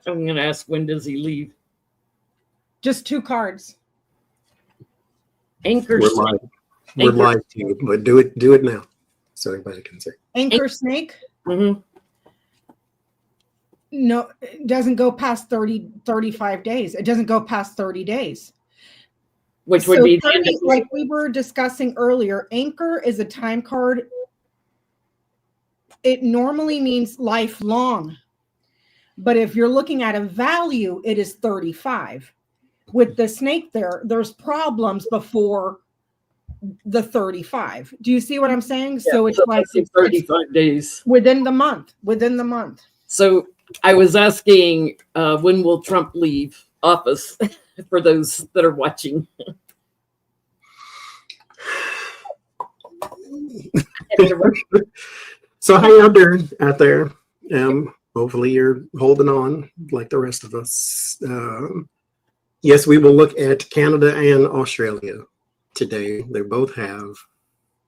I'm going to ask, when does he leave? Just 2 cards. Anchor. We're live to you, but do it now, so everybody can see. Anchor snake. Mm-hmm. No, it doesn't go past 35 days. It doesn't go past 30 days. Which would be 30, like we were discussing earlier. Anchor is a time card. It normally means lifelong. But if you're looking at a value, it is 35. With the snake there's problems before the 35. Do you see what I'm saying? Yeah, so it's like 35 days. Within the month. So I was asking, when will Trump leave office for those that are watching? So how y'all doing out there? Hopefully you're holding on like the rest of us. Yes, we will look at Canada and Australia today. They both have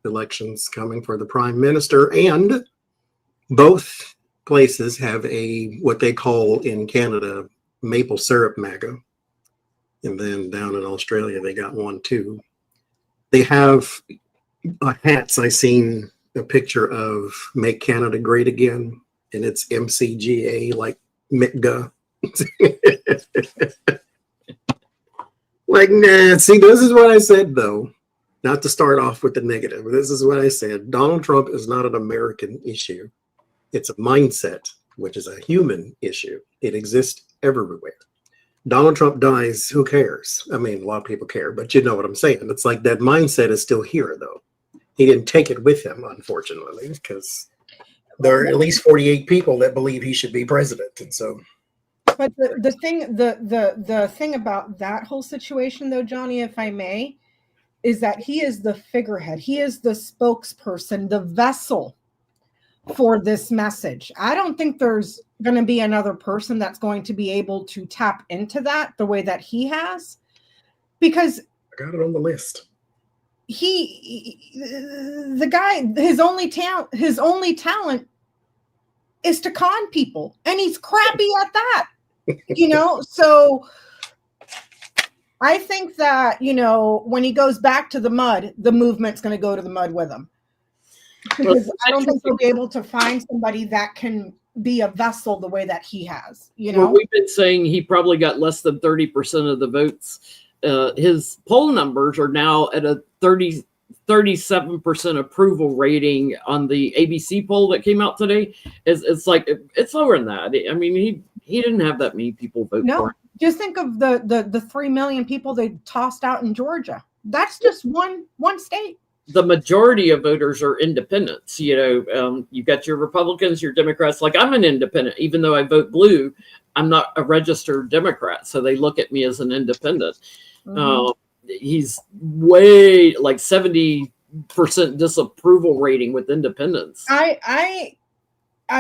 elections coming for the prime minister, and both places have what they call in Canada maple syrup MAGA, and then down in Australia they got one too. They have hats. I seen a picture of "Make Canada Great Again," and it's MCGA, like MCGA. Like, nah, see, this is what I said, though. Not to start off with the negative. This is what I said. Donald Trump is not an American issue. It's a mindset, which is a human issue. It exists everywhere. Donald Trump dies, who cares? I mean, a lot of people care, but you know what I'm saying. It's like that mindset is still here, though. He didn't take it with him, unfortunately, because there are at least 48 people that believe he should be president, and so... But the thing about that whole situation, though, Johnny, if I may, is that he is the figurehead. He is the spokesperson, the vessel for this message. I don't think there's going to be another person that's going to be able to tap into that the way that he has, because I got it on the list. The guy, his only talent is to con people, and he's crappy at that. So I think that, when he goes back to the mud, the movement's going to go to the mud with him. Because I don't think they'll be able to find somebody that can be a vessel the way that he has, Well, we've been saying he probably got less than 30% of the votes. His poll numbers are now at a 37% approval rating on the ABC poll that came out today. It's like, it's lower than that. I mean, he didn't have that many people vote for him. Just think of the 3 million people they tossed out in Georgia. That's just one state. The majority of voters are independents. You got your Republicans, your Democrats. Like, I'm an independent, even though I vote blue. I'm not a registered Democrat, so they look at me as an independent. Mm-hmm. He's way like 70% disapproval rating with independents. I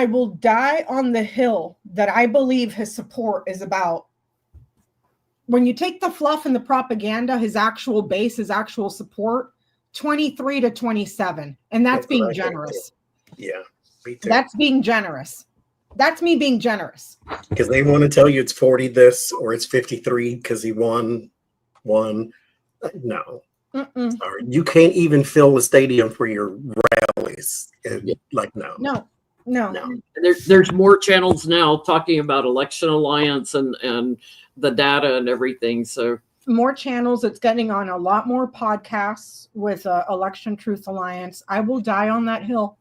will die on the hill that I believe his support is about. When you take the fluff and the propaganda, his actual base, his actual support, 23 to 27. And that's being generous. Yeah, me too. That's being generous. That's me being generous. Because they want to tell you it's 40 this or it's 53 because he won. No. Sorry. You can't even fill the stadium for your rallies. Like, no. There's more channels now talking about Election Alliance and the data and everything. So more channels. It's getting on a lot more podcasts with Election Truth Alliance. I will die on that hill.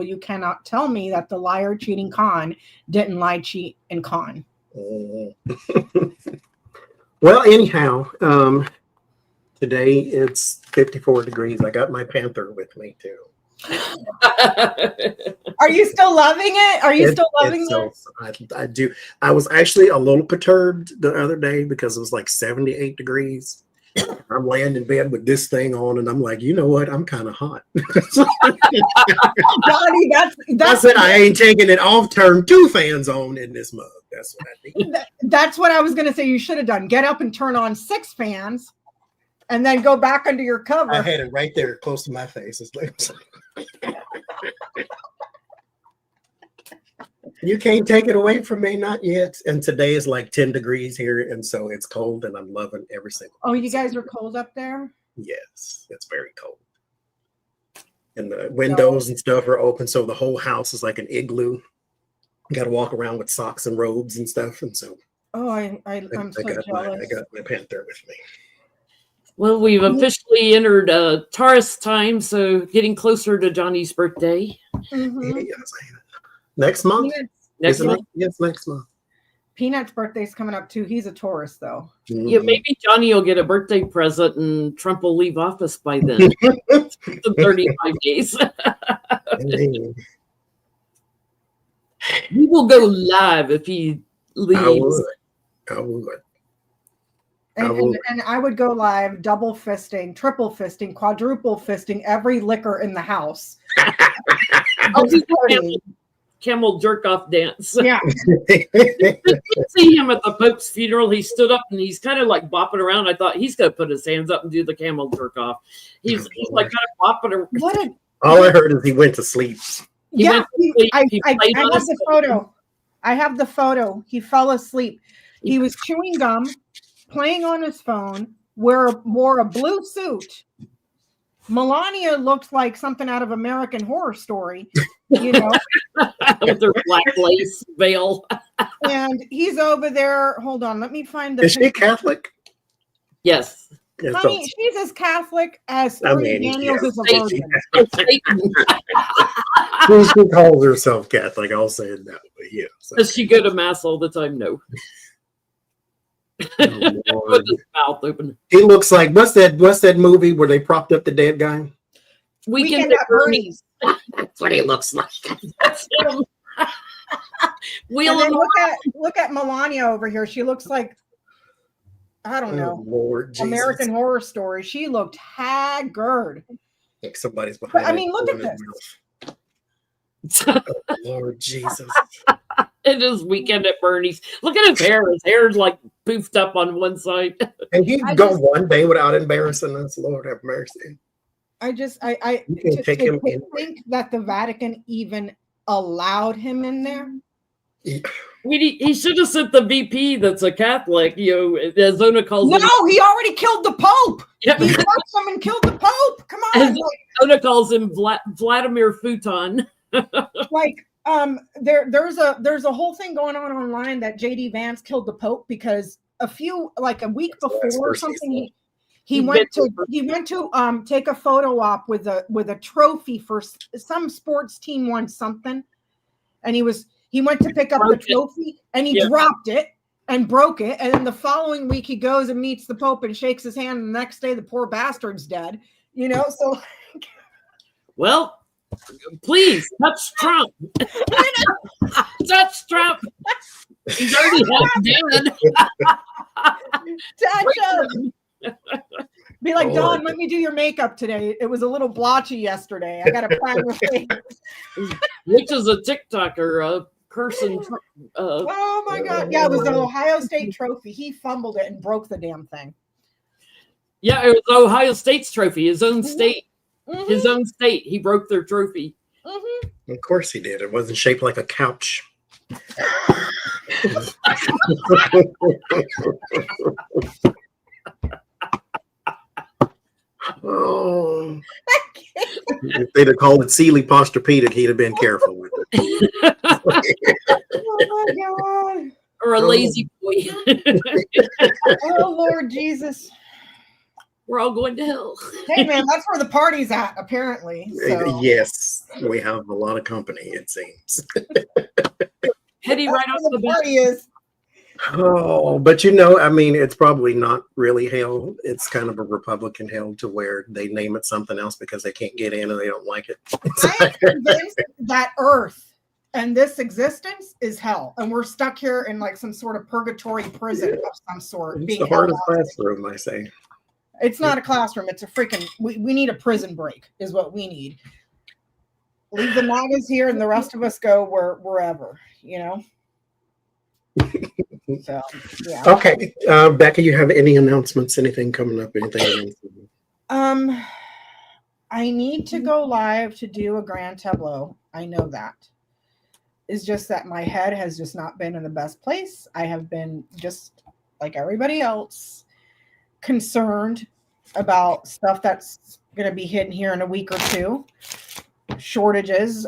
You cannot tell me that the liar, cheating con didn't lie, cheat, and con. Well, anyhow, today it's 54 degrees. I got my Panther with me too. Are you still loving it? I do. I was actually a little perturbed the other day because it was like 78 degrees. I'm laying in bed with this thing on, and I'm like, you know what? I'm kind of hot. Johnny, that's it. I ain't taking it off. Turn 2 fans on in this mug. That's what I need. That's what I was going to say. You should have done. Get up and turn on 6 fans, and then go back under your cover. I had it right there, close to my face. It's like, You can't take it away from me, not yet. And today is like 10 degrees here, and so it's cold, and I'm loving every single. Oh, you guys are cold up there? Yes, it's very cold. And the windows and stuff are open, so the whole house is like an igloo. You got to walk around with socks and robes and stuff, and so. Oh, I'm so jealous. I got my panther with me. Well, we've officially entered Taurus time, so getting closer to Johnny's birthday. Mm-hmm. Yes. Next month? Next month? Yes, next month. Peanut's birthday's coming up too. He's a Taurus, though. Mm-hmm. Yeah, maybe Johnny will get a birthday present and Trump will leave office by then. 35 days. We will go live if he leaves. I would. And I would go live double fisting, triple fisting, quadruple fisting every liquor in the house. I'll do the camel jerk off dance. Yeah. See him at the Pope's funeral. He stood up and he's kind of like bopping around. I thought he's going to put his hands up and do the camel jerk off. He's like kind of bopping around. All I heard is he went to sleep. I have the photo. I have the photo. He fell asleep. He was chewing gum, playing on his phone, wore a blue suit. Melania looked like something out of American Horror Story, you know, with her black lace veil. And he's over there. Hold on, let me find the. Is she Catholic? Yes. Honey, she's as Catholic as Daniels is a virgin. She calls herself Catholic. I'll say it that way. Yeah. So. Does she go to mass all the time? No. Oh, with his mouth open. He looks like what's that movie where they propped up the dead guy? Weekend at Bernie's. That's what he looks like. That's him. Look at Melania over here. She looks like, I don't know, Lord Jesus. American Horror Story. She looked haggard. Like somebody's behind. But, I mean, look at this. Oh, Lord Jesus. It is Weekend at Bernie's. Look at his hair. His hair's like poofed up on one side. And he'd go one day without embarrassing us. Lord have mercy. To think that the Vatican even allowed him in there. Yeah. He should have sent the VP that's a Catholic, as Zona calls him. No, he already killed the Pope. Yep. He fucked him and killed the Pope. Come on. As Zona calls him Vladimir Futon. There's a whole thing going on online that JD Vance killed the Pope because a week before or something he went to take a photo op with a trophy for some sports team won something, and he went to pick up the trophy and he dropped it and broke it, and then the following week he goes and meets the Pope and shakes his hand, and the next day the poor bastard's dead, so well, please touch Trump. Touch Trump. He's already dead. Touch him. Be like, Don, let me do your makeup today. It was a little blotchy yesterday. I got to prime your face. Which is a TikToker cursing. Oh my God. Yeah, it was the Ohio State trophy. He fumbled it and broke the damn thing. Yeah, it was Ohio State's trophy, his own state. Mm-hmm. His own state. He broke their trophy. Mm-hmm. Of course he did. It wasn't shaped like a couch. Oh. If they'd have called it Sealy Posturepedic, he'd have been careful with it. Oh my God. Or a lazy boy. Oh Lord Jesus. We're all going to hell. Hey man, that's where the party's at, apparently. So. Yes, we have a lot of company, it seems. Heading right off the party is. Oh, but it's probably not really hell. It's kind of a Republican hell to where they name it something else because they can't get in and they don't like it. I am convinced that Earth and this existence is hell, and we're stuck here in like some sort of purgatory prison of some sort. It's the hardest classroom, I say. It's not a classroom. It's a freaking. We need a prison break, is what we need. Leave the MAGAs here, and the rest of us go wherever. So, yeah. Okay, Becca, you have any announcements? Anything coming up? Anything? I need to go live to do a grand tableau. I know that. is just that my head has just not been in the best place. I have been, just like everybody else, concerned about stuff that's going to be hitting here in a week or two. Shortages,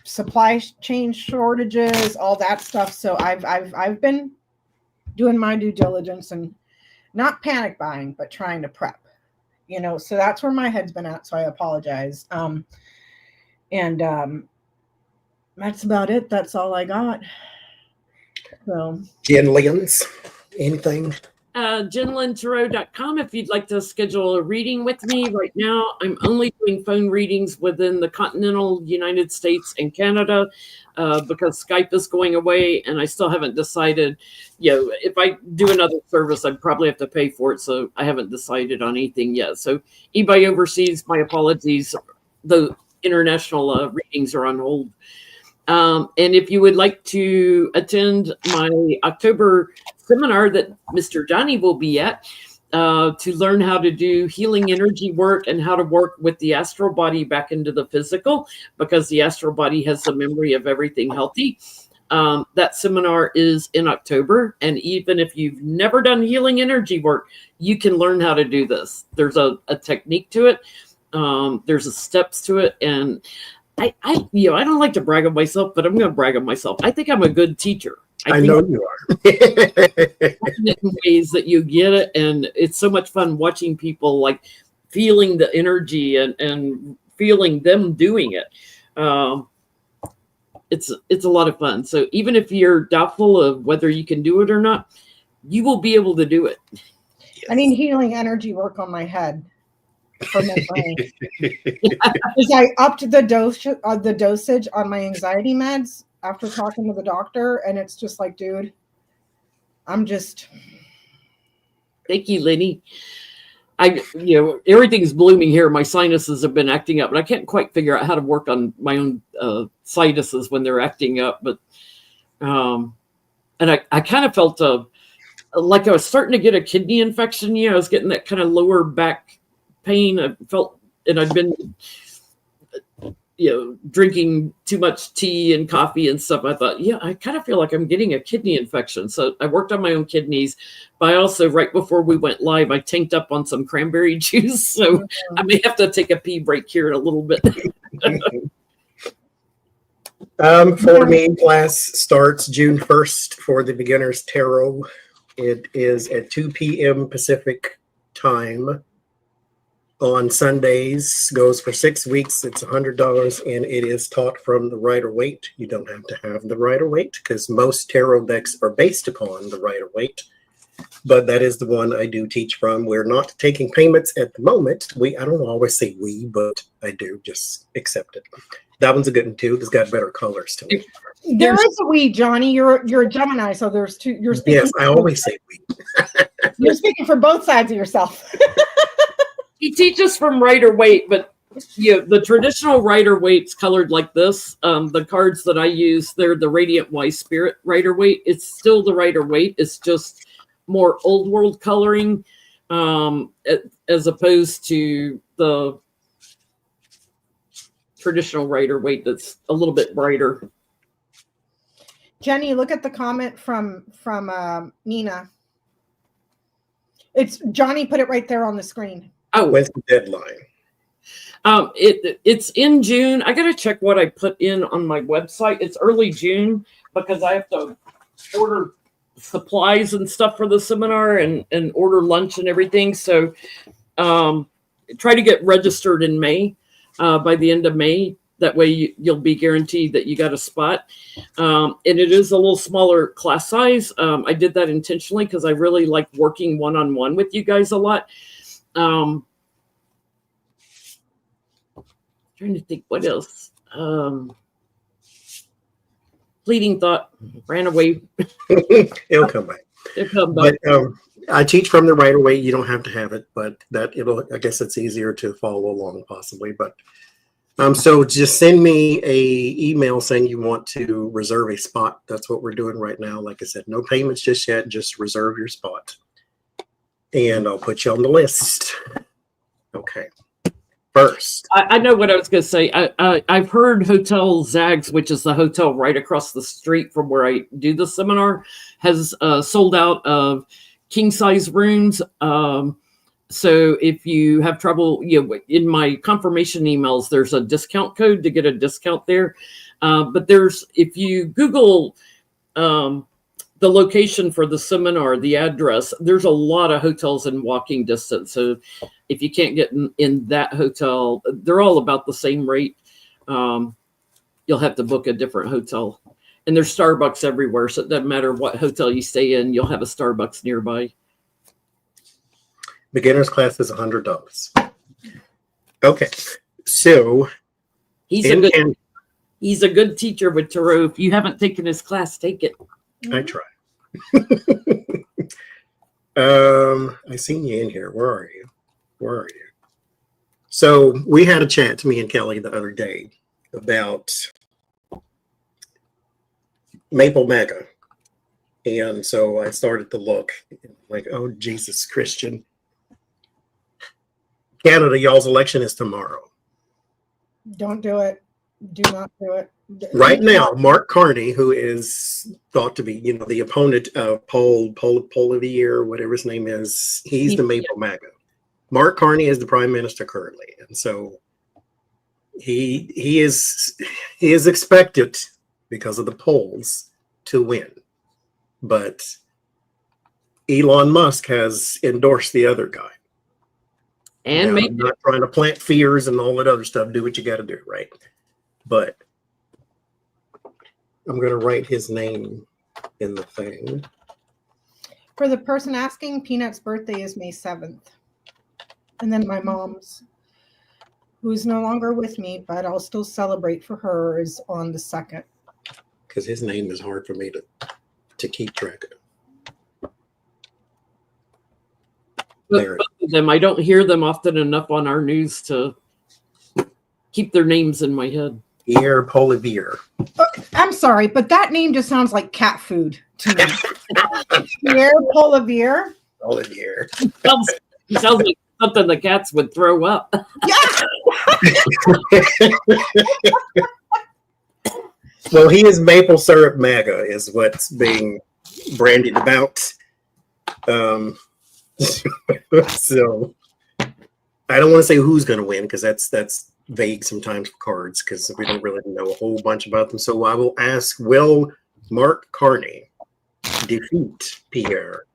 supply chain shortages, all that stuff. So I've been doing my due diligence and not panic buying, but trying to prep. So that's where my head's been at. So I apologize. And that's about it. That's all I got. So, Jen Lynn's, anything? JenLynnTarot.com if you'd like to schedule a reading with me. Right now, I'm only doing phone readings within the continental United States and Canada because Skype is going away, and I still haven't decided. If I do another service, I'd probably have to pay for it, so I haven't decided on anything yet. So anybody overseas, my apologies. The international readings are on hold. And if you would like to attend my October seminar that Mr. Johnny will be at to learn how to do healing energy work and how to work with the astral body back into the physical, because the astral body has the memory of everything healthy. That seminar is in October. And even if you've never done healing energy work, you can learn how to do this. There's a technique to it. There's steps to it. And I don't like to brag on myself, but I'm going to brag on myself. I think I'm a good teacher. I know you are. In ways that you get it, and it's so much fun watching people like feeling the energy and feeling them doing it. It's a lot of fun. So even if you're doubtful of whether you can do it or not, you will be able to do it. I need healing energy work on my head. For my brain. Because I upped the dosage on my anxiety meds after talking to the doctor, and it's just like, dude, I'm just. Thank you, Lenny. Everything's blooming here. My sinuses have been acting up, but I can't quite figure out how to work on my own sinuses when they're acting up. But and I kind of felt like I was starting to get a kidney infection. I was getting that kind of lower back pain. I felt, and I'd been, drinking too much tea and coffee and stuff. I thought, I kind of feel like I'm getting a kidney infection. So I worked on my own kidneys, but I also, right before we went live, I tanked up on some cranberry juice. So I may have to take a pee break here in a little bit. For me, class starts June 1st for the Beginner's Tarot. It is at 2 p.m. Pacific time. On Sundays, goes for 6 weeks. It's $100, and it is taught from the Rider-Waite. You don't have to have the Rider-Waite because most tarot decks are based upon the Rider-Waite, but that is the one I do teach from. We're not taking payments at the moment. I don't always say we, but I do. Just accept it. That one's a good one too. It's got better colors to it. There is a we, Johnny. You're a Gemini, so there's two. You're speaking. Yes, I always say we. You're speaking for both sides of yourself. He teaches from Rider-Waite, but the traditional Rider-Waite's colored like this. The cards that I use, they're the Radiant Wise Spirit Rider-Waite. It's still the Rider-Waite. It's just more old world coloring, as opposed to the traditional Rider-Waite that's a little bit brighter. Jenny, look at the comment from Nina. It's Johnny put it right there on the screen. Oh, when's the deadline? It's in June. I gotta check what I put in on my website. It's early June because I have to order supplies and stuff for the seminar and order lunch and everything. So try to get registered in May, by the end of May. That way you'll be guaranteed that you got a spot. And it is a little smaller class size. I did that intentionally because I really like working one-on-one with you guys a lot. Trying to think what else. Fleeting thought ran away. It'll come back. It'll come back. But I teach from the Rider-Waite. You don't have to have it, but I guess it's easier to follow along possibly. But so just send me a email saying you want to reserve a spot. That's what we're doing right now. Like I said, no payments just yet. Just reserve your spot, and I'll put you on the list. Okay. first. I know what I was going to say. I've heard Hotel Zags, which is the hotel right across the street from where I do the seminar, has sold out of king size rooms. So if you have trouble, in my confirmation emails, there's a discount code to get a discount there. But if you Google the location for the seminar, the address, there's a lot of hotels in walking distance. So if you can't get in that hotel, they're all about the same rate. You'll have to book a different hotel. And there's Starbucks everywhere. So it doesn't matter what hotel you stay in, you'll have a Starbucks nearby. Beginner's class is $100. Okay. So he's a good teacher with tarot. If you haven't taken his class, take it. I try. I seen you in here. Where are you? So we had a chat, me and Kelly, the other day about Maple Mega. And so I started to look like, oh, Jesus, Christian. Canada, y'all's election is tomorrow. Don't do it. Do not do it. Right now, Mark Carney, who is thought to be, the opponent of Poll of the Year, whatever his name is, he's the Maple MAGA. Mark Carney is the prime minister currently, and so he is expected, because of the polls, to win. But Elon Musk has endorsed the other guy. And I'm not trying to plant fears and all that other stuff. Do what you got to do, right? But I'm going to write his name in the thing. For the person asking, Peanut's birthday is May 7th. And then my mom's, who's no longer with me, but I'll still celebrate for her, is on the 2nd. Because his name is hard for me to keep track of. Both of them, I don't hear them often enough on our news to keep their names in my head. Pierre Polivier. I'm sorry, but that name just sounds like cat food to me. Pierre Polivier. Polivier. Sounds like something the cats would throw up. Yeah. Well, he is maple syrup MAGA, is what's being brandied about. So I don't want to say who's going to win, because that's vague sometimes for cards, because we don't really know a whole bunch about them. So I will ask, will Mark Carney defeat Pierre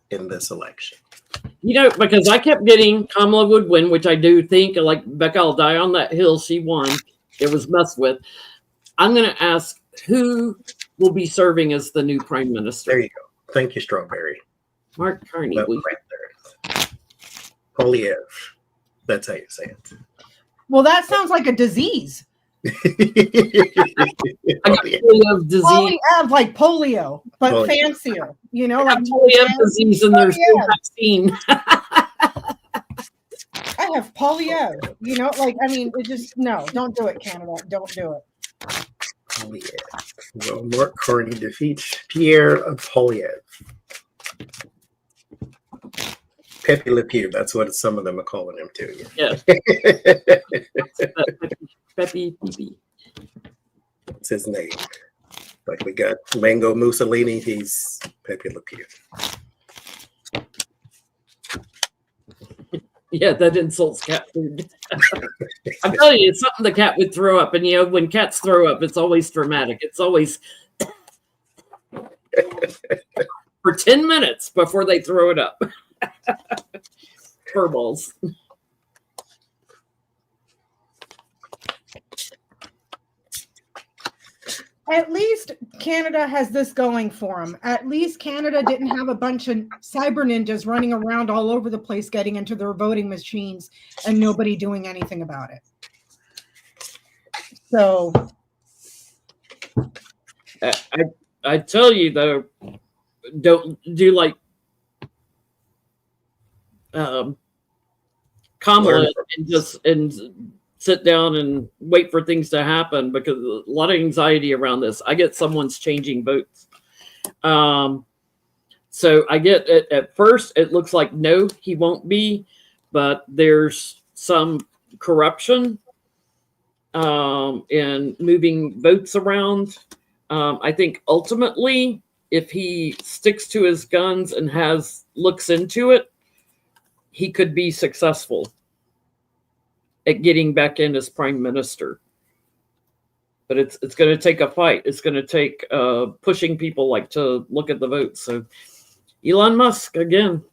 in this election? Because I kept getting Kamala would win, which I do think, like Becca, I'll die on that hill. She won. It was messed with. I'm going to ask who will be serving as the new prime minister. There you go. Thank you, Strawberry. Mark Carney. Right there. Polyev. That's how you say it. Well, that sounds like a disease. Polyev disease. Polyev, like polio, but Polio. Fancier. Like polyev disease, and there's no vaccine. I have polio. It just, no, don't do it, Canada. Don't do it. Polyev. Well, Mark Carney defeats Pierre Polyev. Pepe Le Pew, that's what some of them are calling him too. Yeah. Pepe. That's his name. Like we got Mango Mussolini, he's Pepe Le Pew. Yeah, that insults cat food. I'm telling you, it's something the cat would throw up. And when cats throw up, it's always dramatic. It's always for 10 minutes before they throw it up. Furballs. At least Canada has this going for them. At least Canada didn't have a bunch of cyber ninjas running around all over the place getting into their voting machines and nobody doing anything about it. So I tell you though, don't do like Kamala and sit down and wait for things to happen, because a lot of anxiety around this. I get someone's changing votes. So I get it at first, it looks like no, he won't be, but there's some corruption and moving votes around. I think ultimately, if he sticks to his guns and looks into it, he could be successful at getting back in as prime minister. But it's going to take a fight. It's going to take pushing people like to look at the votes. So Elon Musk again,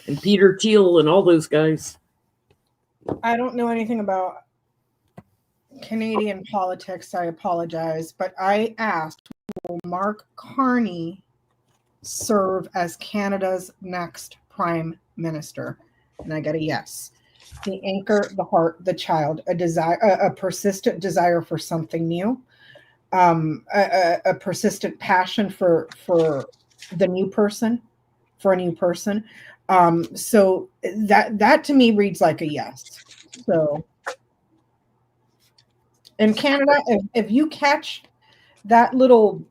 and Peter Thiel and all those guys. I don't know anything about Canadian politics. I apologize, but I asked, will Mark Carney serve as Canada's next prime minister? And I got a yes. The anchor, the heart, the child, a persistent desire for something new, a persistent passion for the new person, for a new person. So that to me reads like a yes. So in Canada, if you catch that little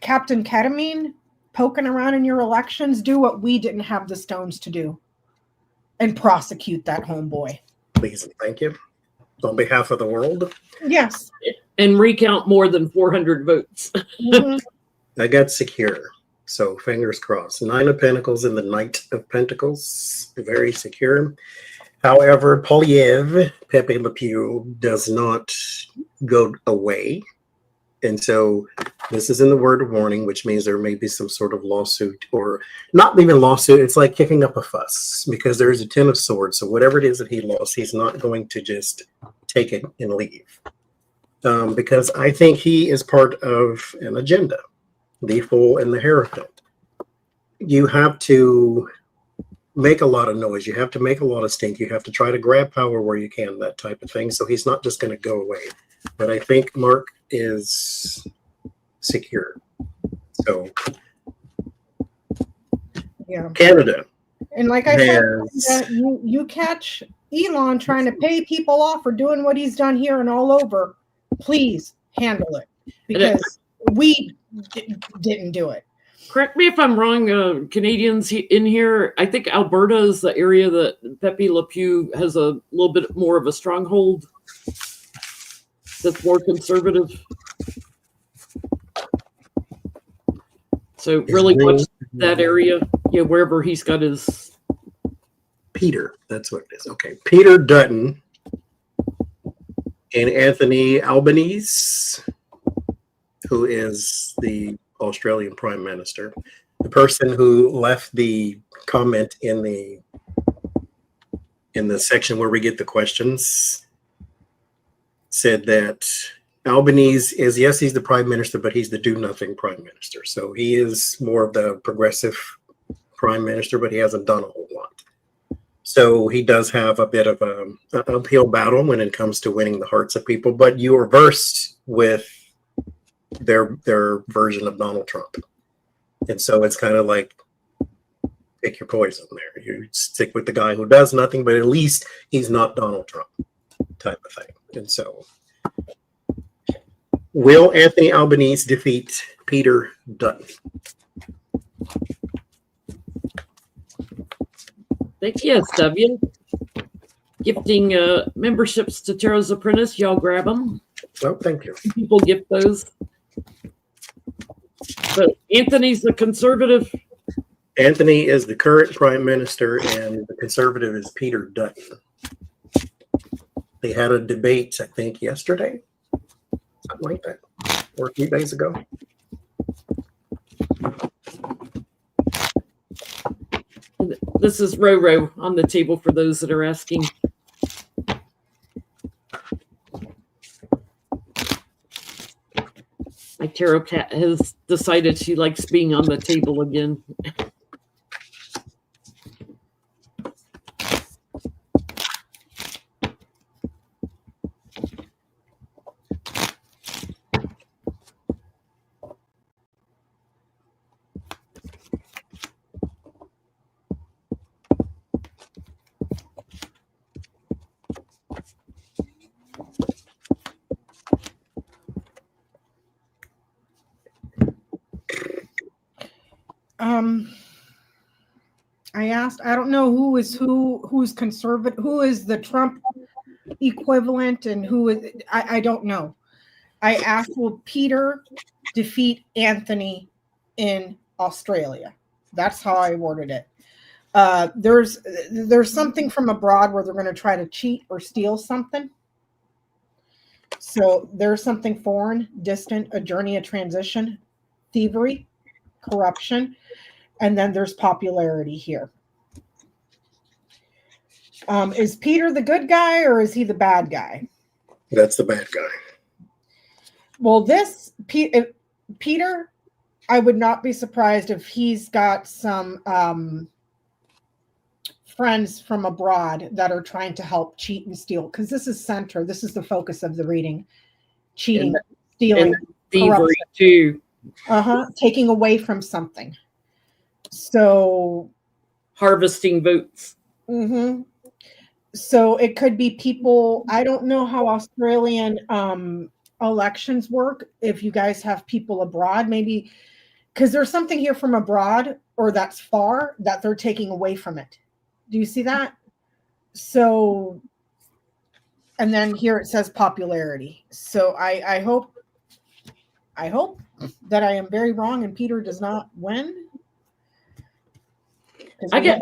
Captain Ketamine poking around in your elections, do what we didn't have the stones to do and prosecute that homeboy. Please and thank you. On behalf of the world. Yes. And recount more than 400 votes. Mm-hmm. I got secure. So fingers crossed. 9 of Pentacles and the Knight of Pentacles. Very secure. However, Polyev, Pepe Le Pew, does not go away. And so this is in the word of warning, which means there may be some sort of lawsuit, or not even lawsuit. It's like kicking up a fuss because there's a 10 of swords. So whatever it is that he lost, he's not going to just take it and leave. Because I think he is part of an agenda, the Fool and the Hierophant. You have to make a lot of noise. You have to make a lot of stink. You have to try to grab power where you can, that type of thing. So he's not just going to go away. But I think Mark is secure. So Yeah. Canada. And like I said, you catch Elon trying to pay people off for doing what he's done here and all over, please handle it, because we didn't do it. Correct me if I'm wrong, Canadians in here, I think Alberta is the area that Pepe Le Pew has a little bit more of a stronghold that's more conservative. So really watch that area, wherever he's got his... Peter, that's what it is. Okay, Peter Dutton and Anthony Albanese, who is the Australian Prime Minister, the person who left the comment in the section where we get the questions, said that Albanese is, yes, he's the Prime Minister, but he's the do-nothing Prime Minister. So he is more of the progressive Prime Minister, but he hasn't done a whole lot. So he does have a bit of an uphill battle when it comes to winning the hearts of people, but you are versed with their version of Donald Trump. And so it's kind of like, pick your poison there. You stick with the guy who does nothing, but at least he's not Donald Trump type of thing. And so will Anthony Albanese defeat Peter Dutton? Thank you, SW. Gifting memberships to Tarot's Apprentice. Y'all grab them. Oh, thank you. People gift those. But Anthony's the conservative. Anthony is the current Prime Minister, and the conservative is Peter Dutton. They had a debate, I think, yesterday, something like that, or a few days ago. This is Roro on the table for those that are asking. My tarot cat has decided she likes being on the table again. I asked, I don't know who's conservative, who is the Trump equivalent, and who is, I don't know. I asked, will Peter defeat Anthony in Australia? That's how I worded it. There's something from abroad where they're going to try to cheat or steal something. So there's something foreign, distant, a journey, a transition, thievery, corruption, and then there's popularity here. Is Peter the good guy or is he the bad guy? That's the bad guy. Well, Peter, I would not be surprised if he's got some friends from abroad that are trying to help cheat and steal, because this is the focus of the reading. Cheating, stealing, And thievery too. Taking away from something. So Harvesting votes. So it could be people. I don't know how Australian elections work. If you guys have people abroad, maybe because there's something here from abroad or that's far that they're taking away from it. Do you see that? So, and then here it says popularity. So I hope that I am very wrong and Peter does not win. I get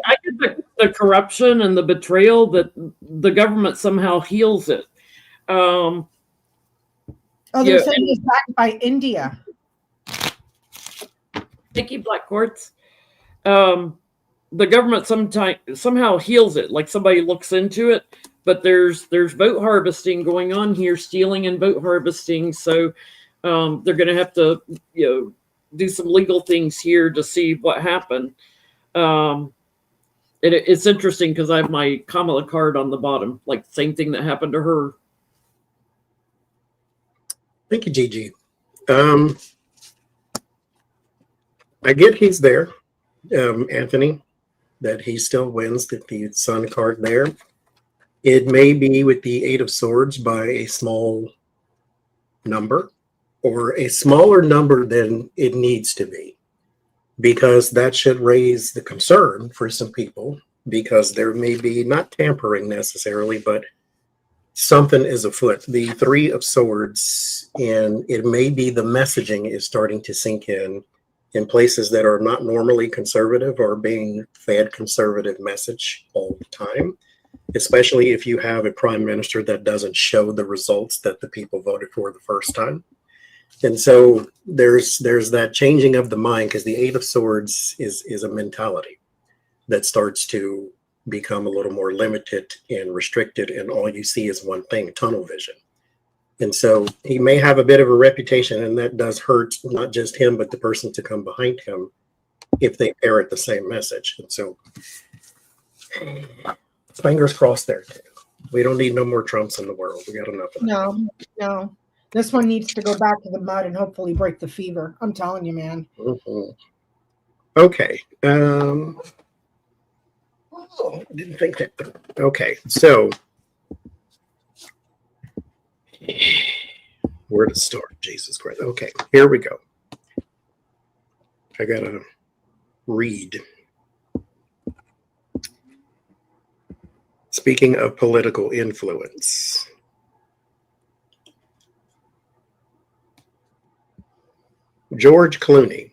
the corruption and the betrayal that the government somehow heals it. They're saying he's backed by India. Thank you, Black Quartz. The government somehow heals it, like somebody looks into it, but there's vote harvesting going on here, stealing and vote harvesting. So they're going to have to do some legal things here to see what happened. It's interesting because I have my Kamala card on the bottom, like same thing that happened to her. Thank you, Gigi. I get he's there, Anthony, that he still wins, that the Sun card there. It may be with the Eight of Swords by a small number, or a smaller number than it needs to be, because that should raise the concern for some people, because there may be not tampering necessarily, but something is afoot. The Three of Swords, and it may be the messaging is starting to sink in places that are not normally conservative, or being fed conservative message all the time, especially if you have a prime minister that doesn't show the results that the people voted for the first time. And so there's that changing of the mind, because the Eight of Swords is a mentality that starts to become a little more limited and restricted, and all you see is one thing, tunnel vision. And so he may have a bit of a reputation, and that does hurt not just him, but the person to come behind him if they parrot the same message. And so fingers crossed there too. We don't need no more Trumps in the world. We got enough of that. No. This one needs to go back to the mud and hopefully break the fever. I'm telling you, man. Okay. Didn't think that through. Okay, so where to start? Jesus Christ. Okay, here we go. I gotta read. Speaking of political influence, George Clooney,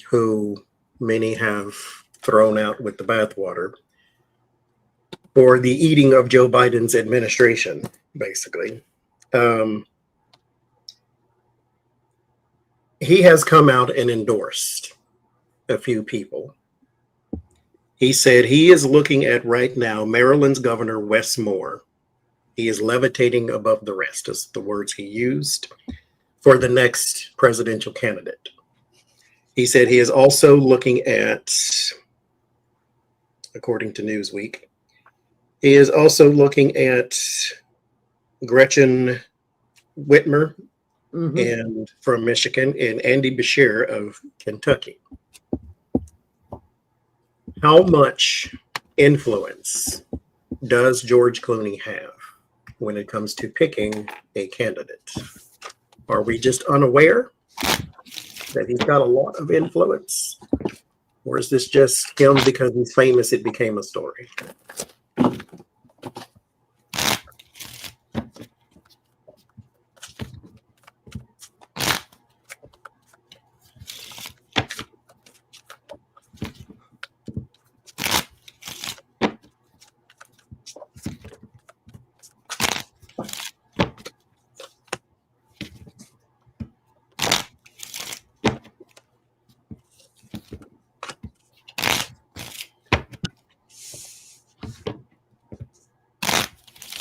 who many have thrown out with the bathwater for the eating of Joe Biden's administration, basically. He has come out and endorsed a few people. He said he is looking at right now Maryland's Governor Wes Moore. He is levitating above the rest, is the words he used, for the next presidential candidate. He said he is also looking at, according to Newsweek, he is also looking at Gretchen Whitmer and from Michigan, and Andy Beshear of Kentucky. How much influence does George Clooney have when it comes to picking a candidate? Are we just unaware that he's got a lot of influence? Or is this just him because he's famous, it became a story?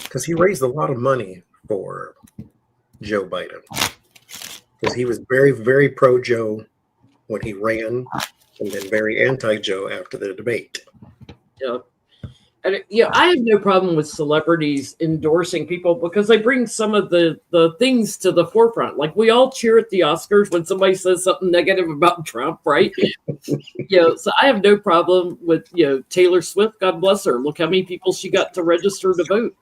Because he raised a lot of money for Joe Biden. Because he was very, very pro-Joe when he ran, and then very anti-Joe after the debate. Yeah. And I have no problem with celebrities endorsing people because they bring some of the things to the forefront. Like we all cheer at the Oscars when somebody says something negative about Trump, right? So I have no problem with Taylor Swift. God bless her. Look how many people she got to register to vote.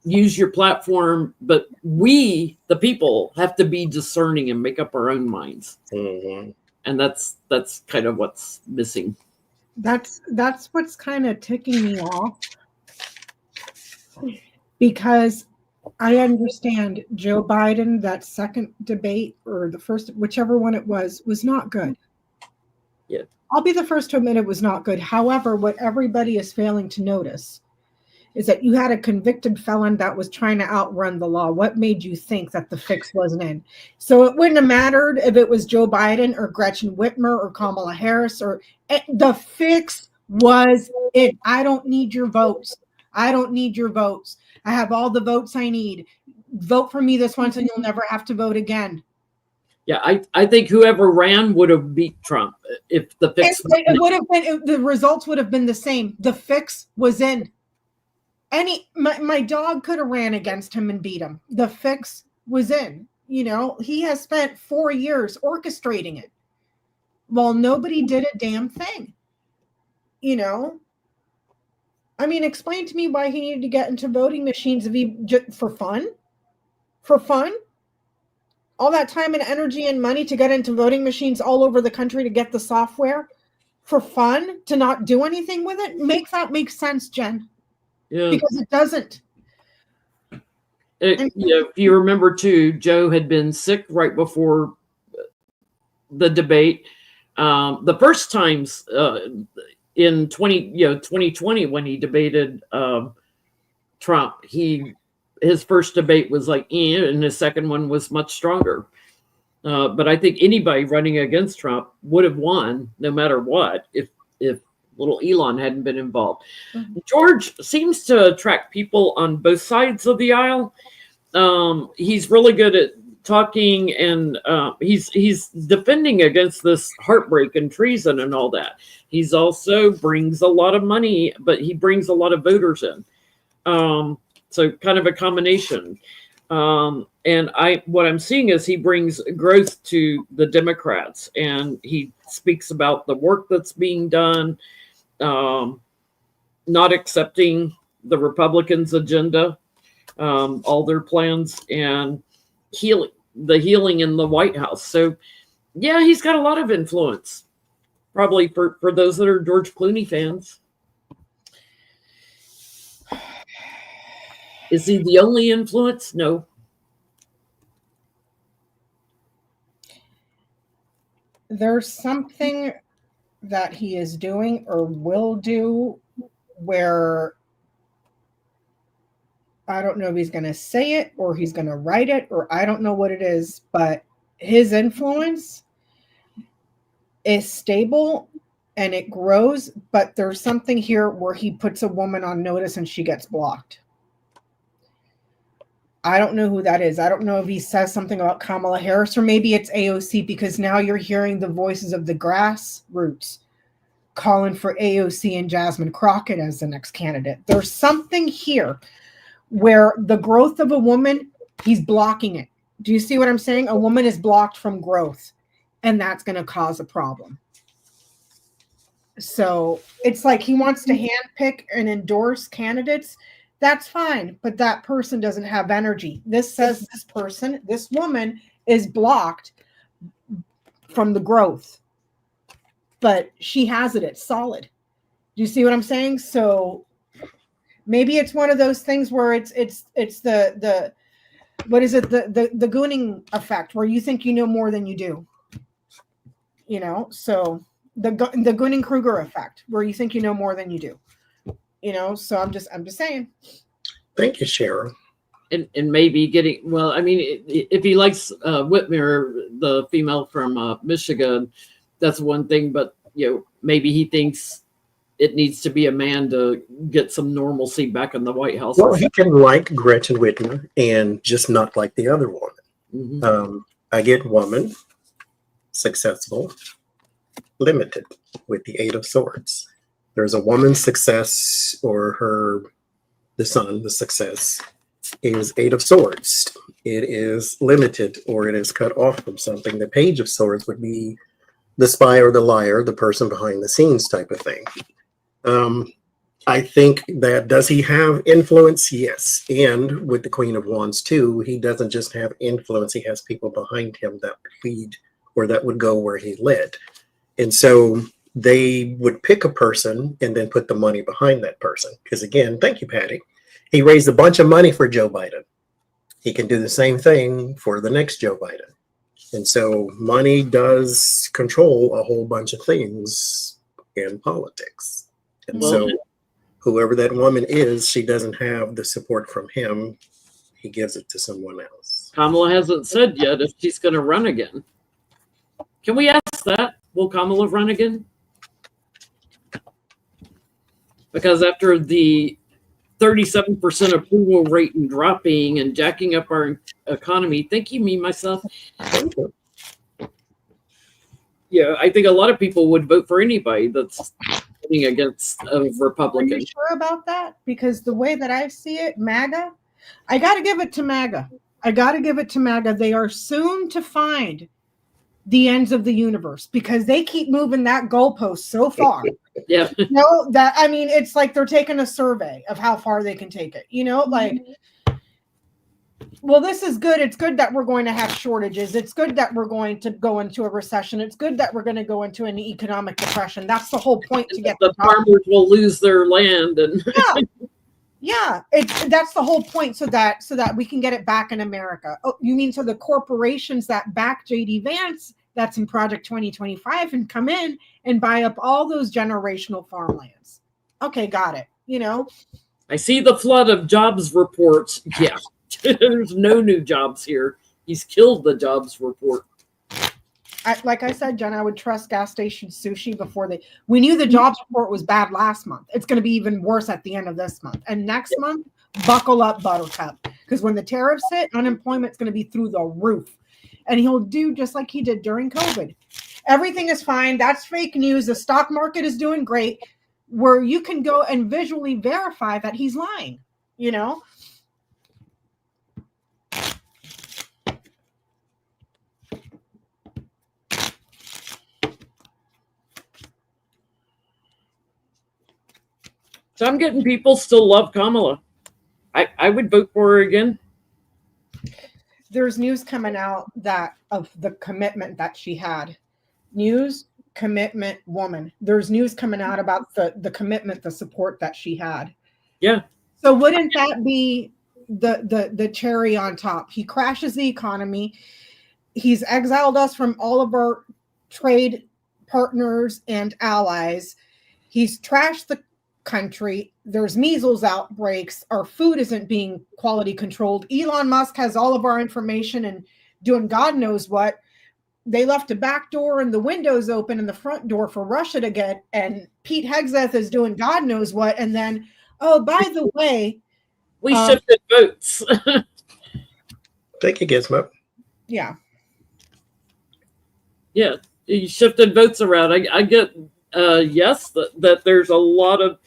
Use your platform, but we, the people, have to be discerning and make up our own minds. Mm-hmm. And that's kind of what's missing. That's what's kind of ticking me off, because I understand Joe Biden, that second debate or the first, whichever one it was not good. Yeah. I'll be the first to admit it was not good. However, what everybody is failing to notice is that you had a convicted felon that was trying to outrun the law. What made you think that the fix wasn't in? So it wouldn't have mattered if it was Joe Biden or Gretchen Whitmer or Kamala Harris, or the fix was it. I don't need your votes. I don't need your votes. I have all the votes I need. Vote for me this once and you'll never have to vote again. Yeah, I think whoever ran would have beat Trump if the fix. It would have been, the results would have been the same. The fix was in. My dog could have ran against him and beat him. The fix was in. He has spent 4 years orchestrating it while nobody did a damn thing. Explain to me why he needed to get into voting machines for fun? For fun? All that time and energy and money to get into voting machines all over the country to get the software for fun, to not do anything with it? Make that make sense, Jen. Yeah. Because it doesn't. If you remember too, Joe had been sick right before the debate. The first times in 2020 when he debated Trump, his first debate was like, and his second one was much stronger. But I think anybody running against Trump would have won no matter what if little Elon hadn't been involved. Mm-hmm. George seems to attract people on both sides of the aisle. He's really good at talking, and he's defending against this heartbreak and treason and all that. He's also brings a lot of money, but he brings a lot of voters in. So kind of a combination. And what I'm seeing is he brings growth to the Democrats, and he speaks about the work that's being done, not accepting the Republicans' agenda, all their plans, and the healing in the White House. So, yeah, he's got a lot of influence, probably for those that are George Clooney fans. Is he the only influence? No. There's something that he is doing or will do where I don't know if he's going to say it or he's going to write it, or I don't know what it is, but his influence is stable and it grows, but there's something here where he puts a woman on notice and she gets blocked. I don't know who that is. I don't know if he says something about Kamala Harris, or maybe it's AOC, because now you're hearing the voices of the grassroots calling for AOC and Jasmine Crockett as the next candidate. There's something here where the growth of a woman, he's blocking it. Do you see what I'm saying? A woman is blocked from growth, and that's going to cause a problem. So it's like he wants to handpick and endorse candidates. That's fine, but that person doesn't have energy. This says this woman is blocked from the growth. but she has it. It's solid. Do you see what I'm saying? So maybe it's one of those things where it's the what is it, the gooning effect, where you think you know more than you do. You know, so the Gunning-Kruger effect, where you think you know more than you do. You know, so I'm just saying. Thank you, Cheryl. And maybe getting, well, I mean, if he likes Whitmer, the female from Michigan, that's one thing. But maybe he thinks it needs to be a man to get some normalcy back in the White House. Well, he can like Gretchen Whitmer and just not like the other woman. Mm-hmm. I get woman, successful, limited with the Eight of Swords. There's a woman's success, or the sun, the success, is Eight of Swords. It is limited, or it is cut off from something. The Page of Swords would be the spy or the liar, the person behind the scenes type of thing. I think that, does he have influence? Yes. And with the Queen of Wands too, he doesn't just have influence, he has people behind him that lead, or that would go where he led. And so they would pick a person and then put the money behind that person. Because again, thank you, Patty. He raised a bunch of money for Joe Biden. He can do the same thing for the next Joe Biden. And so money does control a whole bunch of things in politics. And so whoever that woman is, she doesn't have the support from him. He gives it to someone else. Kamala hasn't said yet if she's going to run again. Can we ask that? Will Kamala run again? Because after the 37% approval rate and dropping and jacking up our economy, thank you, me, myself. Yeah, I think a lot of people would vote for anybody that's voting against a Republican. Are you sure about that? Because the way that I see it, MAGA, I got to give it to MAGA. They are soon to find the ends of the universe, because they keep moving that goalpost so far. Yeah. That, I mean, it's like they're taking a survey of how far they can take it. Like, well, this is good. It's good that we're going to have shortages. It's good that we're going to go into a recession. It's good that we're going to go into an economic depression. That's the whole point, to get the farmers will lose their land. And yeah, that's the whole point, so that we can get it back in America. Oh, you mean so the corporations that back JD Vance, that's in Project 2025, and come in and buy up all those generational farmlands? Okay, got it. I see the flood of jobs reports. Yeah. There's no new jobs here. He's killed the jobs report. Like I said, Jen, I would trust gas station sushi before we knew the jobs report was bad last month. It's going to be even worse at the end of this month. And next month, buckle up, Buttercup. Because when the tariffs hit, unemployment's going to be through the roof. And he'll do just like he did during COVID. Everything is fine. That's fake news. The stock market is doing great, where you can go and visually verify that he's lying, So I'm getting people still love Kamala. I would vote for her again. There's news coming out that of the commitment that she had. News, commitment, woman. There's news coming out about the commitment, the support that she had. Yeah. So wouldn't that be the cherry on top? He crashes the economy. He's exiled us from all of our trade partners and allies. He's trashed the country. There's measles outbreaks. Our food isn't being quality controlled. Elon Musk has all of our information and doing God knows what. They left a back door and the windows open and the front door for Russia to get. And Pete Hegseth is doing God knows what. And then, oh, by the way, we shifted votes. Thank you, Gizmo. Yeah. Yeah, he shifted votes around. I get yes, that there's a lot of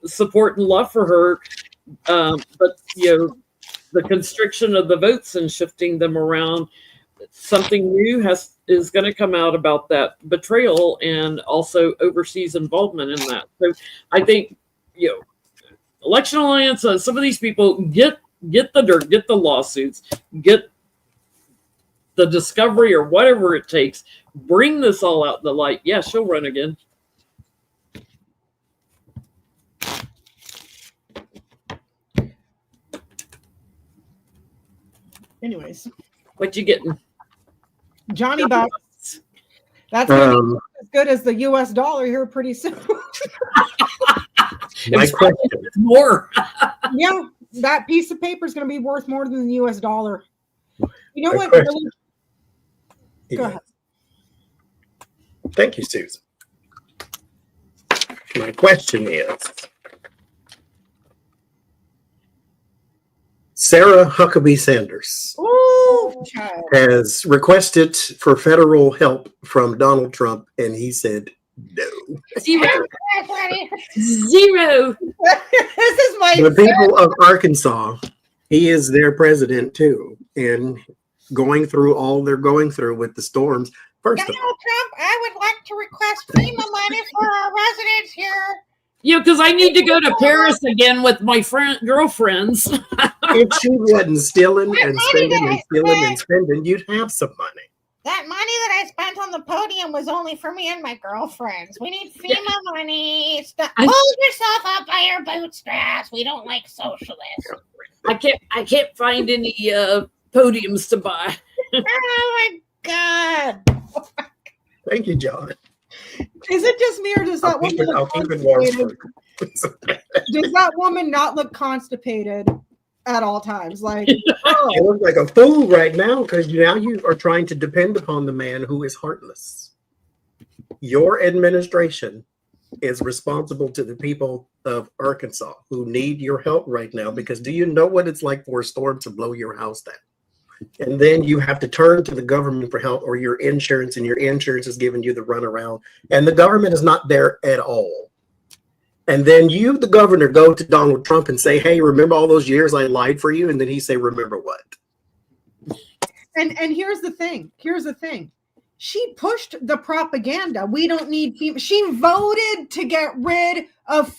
support and love for her, but the constriction of the votes and shifting them around, something new is going to come out about that betrayal and also overseas involvement in that. So I think Election Alliance, some of these people get the dirt, get the lawsuits, get the discovery or whatever it takes, bring this all out in the light. Yeah, she'll run again. Anyways, What you getting? Johnny bucks. That's gonna be as good as the U.S. dollar here pretty soon. My question. More. Yeah, that piece of paper is going to be worth more than the U.S. dollar. You know My what? question. Really? Go ahead. Thank you, Susan. My question is, Sarah Huckabee Sanders Ooh, child. has requested for federal help from Donald Trump, and he said no. Zero. Zero. This is my The people of Arkansas, he is their president too, and going through all they're going through with the storms. First of all, Donald Trump, I would like to request FEMA money for our residents here. Yeah, because I need to go to Paris again with my girlfriends. if she wasn't stealing and spending and stealing and spending, you'd have some money. That money that I spent on the podium was only for me and my girlfriends. We need FEMA money. Hold yourself up by your bootstraps. We don't like socialists. I can't find any podiums to buy. Oh my God. Thank you, John. Is it just me, or does that woman look constipated? Does that woman not look constipated at all times? Like, oh. You look like a fool right now because now you are trying to depend upon the man who is heartless. Your administration is responsible to the people of Arkansas who need your help right now, because do you know what it's like for a storm to blow your house down? And then you have to turn to the government for help, or your insurance, and your insurance is giving you the runaround, and the government is not there at all. And then you, the governor, go to Donald Trump and say, hey, remember all those years I lied for you? And then he say, remember what? And here's the thing. She pushed the propaganda. We don't need FEMA. She voted to get rid of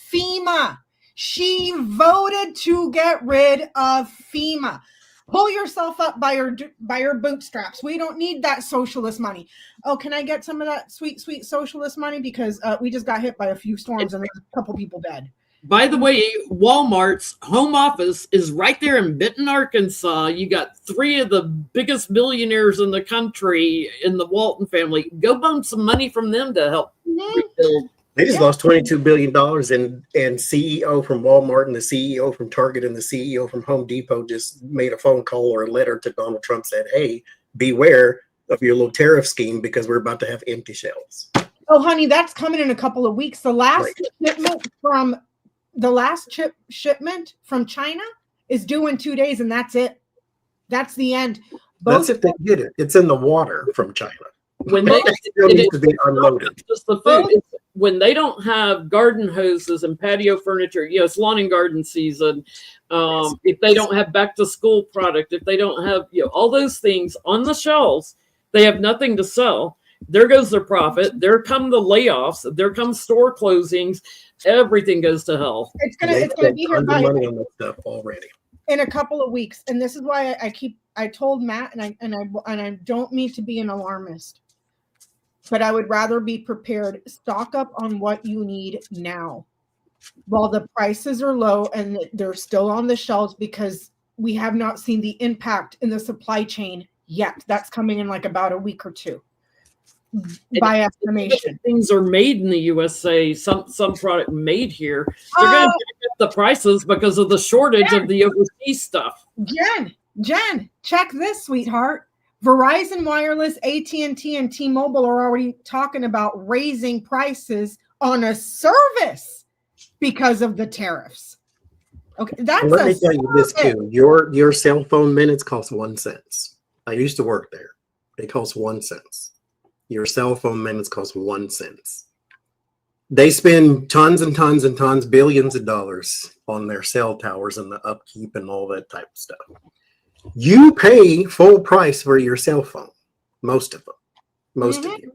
FEMA. Pull yourself up by your bootstraps. We don't need that socialist money. Oh, can I get some of that sweet, sweet socialist money? Because we just got hit by a few storms and there's a couple people dead. By the way, Walmart's home office is right there in Benton, Arkansas. You got 3 of the biggest millionaires in the country in the Walton family. Go bump some money from them to help rebuild. They just lost $22 billion, and CEO from Walmart and the CEO from Target and the CEO from Home Depot just made a phone call or a letter to Donald Trump, said, hey, beware of your little tariff scheme because we're about to have empty shelves. Oh, honey, that's coming in a couple of weeks. The last shipment from China is due in 2 days, and that's it. That's the end. That's if they get it. It's in the water from China. When they still need to be unloaded. Just the food. When they don't have garden hoses and patio furniture, it's lawn and garden season. If they don't have back to school product, if they don't have all those things on the shelves, they have nothing to sell. There goes their profit. There come the layoffs. There comes store closings. Everything goes to hell. It's gonna be here by money on that stuff already in a couple of weeks, and this is why I told Matt, and I don't mean to be an alarmist, but I would rather be prepared. Stock up on what you need now while the prices are low and they're still on the shelves, because we have not seen the impact in the supply chain yet. That's coming in like about a week or two by estimation. Things are made in the USA, some product made here. They're going to get the prices because of the shortage of the overseas stuff. Jen, check this, sweetheart. Verizon Wireless, AT&T, and T-Mobile are already talking about raising prices on a service because of the tariffs. Okay, that's let me tell you this too. Your cell phone minutes cost 1 cent. I used to work there. They cost 1 cent. Your cell phone minutes cost 1 cent. They spend tons and tons and tons, billions of dollars on their cell towers and the upkeep and all that type of stuff. You pay full price for your cell phone, most of you.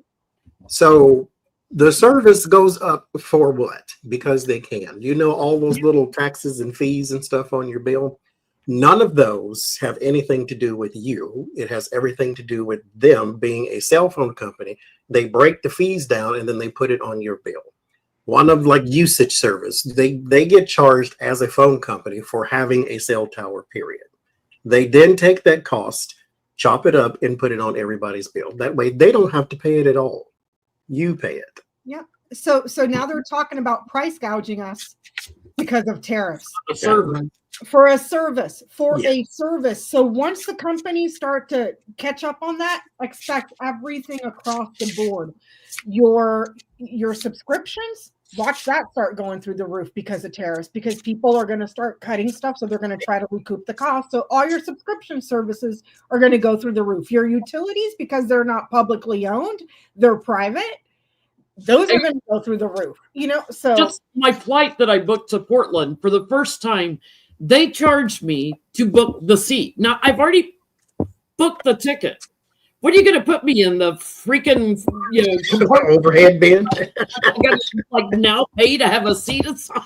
So the service goes up for what? Because they can. All those little taxes and fees and stuff on your bill. None of those have anything to do with you. It has everything to do with them being a cell phone company. They break the fees down and then they put it on your bill. One of like usage service, they get charged as a phone company for having a cell tower, period. They then take that cost, chop it up, and put it on everybody's bill. That way they don't have to pay it at all. You pay it. Yeah. So now they're talking about price gouging us because of tariffs. A service. For a service, Yeah. a service. So once the companies start to catch up on that, expect everything across the board. Your subscriptions, watch that start going through the roof because of tariffs, because people are going to start cutting stuff. So they're going to try to recoup the cost. So all your subscription services are going to go through the roof. Your utilities, because they're not publicly owned, they're private. Those are going to go through the roof, you know? So just my flight that I booked to Portland, for the first time, they charged me to book the seat. Now, I've already booked the ticket. What are you going to put me in, the freaking, compartment? Overhead bin? I got to like now pay to have a seat assigned.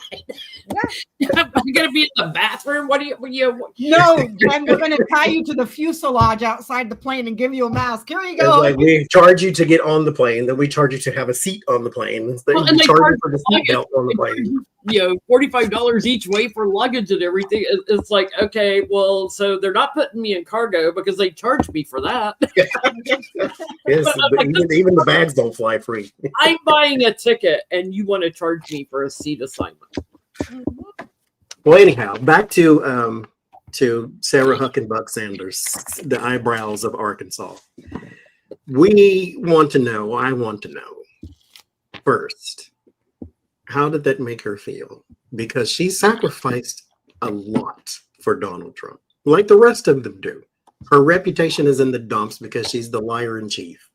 yeah. I'm going to be in the bathroom. What do you? No, Jen, we're going to tie you to the fuselage outside the plane and give you a mask. Here you It's go. like we charge you to get on the plane, then we charge you to have a seat on the plane. Well, We and they charge charge you for the luggage. seat belt on the plane. $45 each way for luggage and everything. It's like, okay, well, so they're not putting me in cargo because they charged me for that. Yes, But I'm but like, even the bags don't fly free. I'm buying a ticket and you want to charge me for a seat assignment. Well, anyhow, back to Sarah Huckenbuck Sanders, the eyebrows of Arkansas. We want to know, I want to know, first, how did that make her feel? Because she sacrificed a lot for Donald Trump, like the rest of them do. Her reputation is in the dumps because she's the liar in chief.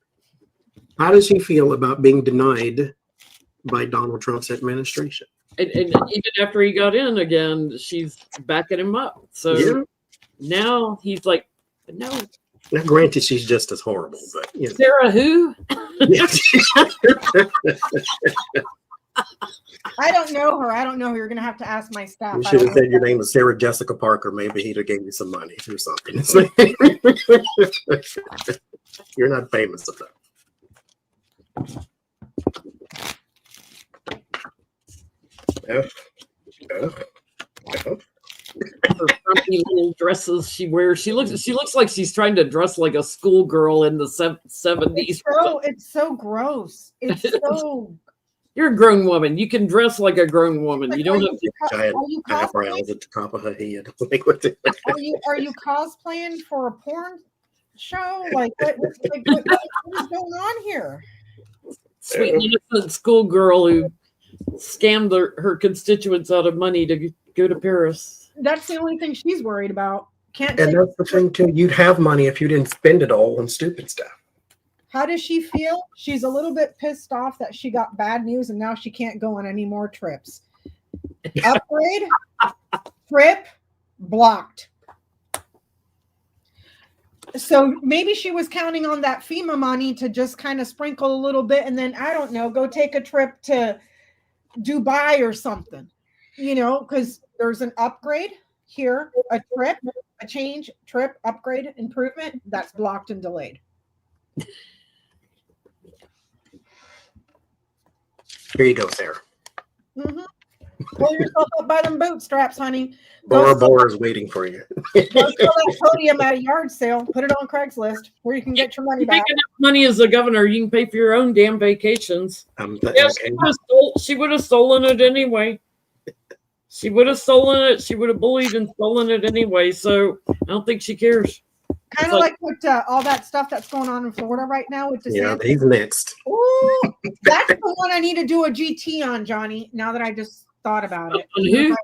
How does she feel about being denied by Donald Trump's administration? And even after he got in again, she's backing him up. So Yeah. now he's like, no. Now, granted, she's just as horrible, but you know. Sarah who? I don't know her. You're going to have to ask my staff. You I should don't have know said your that. name was Sarah Jessica Parker. Maybe he'd have gave you some money or something. You're not famous enough. Her frumpy little dresses she wears. She looks like she's trying to dress like a schoolgirl in the 70s. It's so gross. It's so. You're a grown woman. You can dress like a grown woman. You don't have to. Giant Are you eyebrows at the top of her head. Like, what the- Are you cosplaying for a porn show? Like what is going on here? Sweet innocent schoolgirl who scammed her constituents out of money to go to Paris. That's the only thing she's worried about. Can't And say, that's the thing too. You'd have money if you didn't spend it all on stupid stuff. how does she feel? She's a little bit pissed off that she got bad news and now she can't go on any more trips. Upgrade, trip, blocked. So maybe she was counting on that FEMA money to just kind of sprinkle a little bit and then, I don't know, go take a trip to Dubai or something, because there's an upgrade here, a trip, a change, trip, upgrade, improvement that's blocked and delayed. Here you go, Sarah. Mm-hmm. Pull yourself up by them bootstraps, honey. Bora Bora is waiting for you. Go sell that podium at a yard sale. Put it on Craigslist where you can get your money You back. make enough money as a governor, you can pay for your own damn vacations. Yeah, she would have stolen it anyway. She would have stolen it. She would have bullied and stolen it anyway. So I don't think she cares. Kind of like what all that stuff that's going on in Florida right now with DeSantis. Yeah, he's next. Ooh, that's the one I need to do a GT on, Johnny. Now that I just thought about it. On who?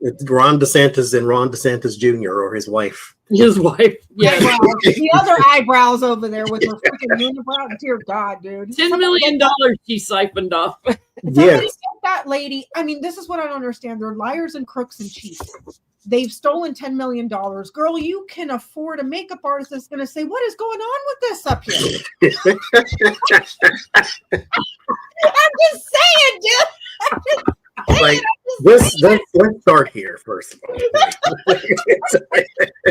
It's Ron DeSantis and Ron DeSantis Jr. or his wife. His wife. Yeah. The other eyebrows over there with her freaking unibrow. Dear God, dude. $10 million she siphoned off. Yes. That lady. I mean, this is what I don't understand. They're liars and crooks and cheats. They've stolen $10 million. Girl, you can afford a makeup artist that's going to say, what is going on with this up here? I'm just saying, dude. Like, let's start here first of all.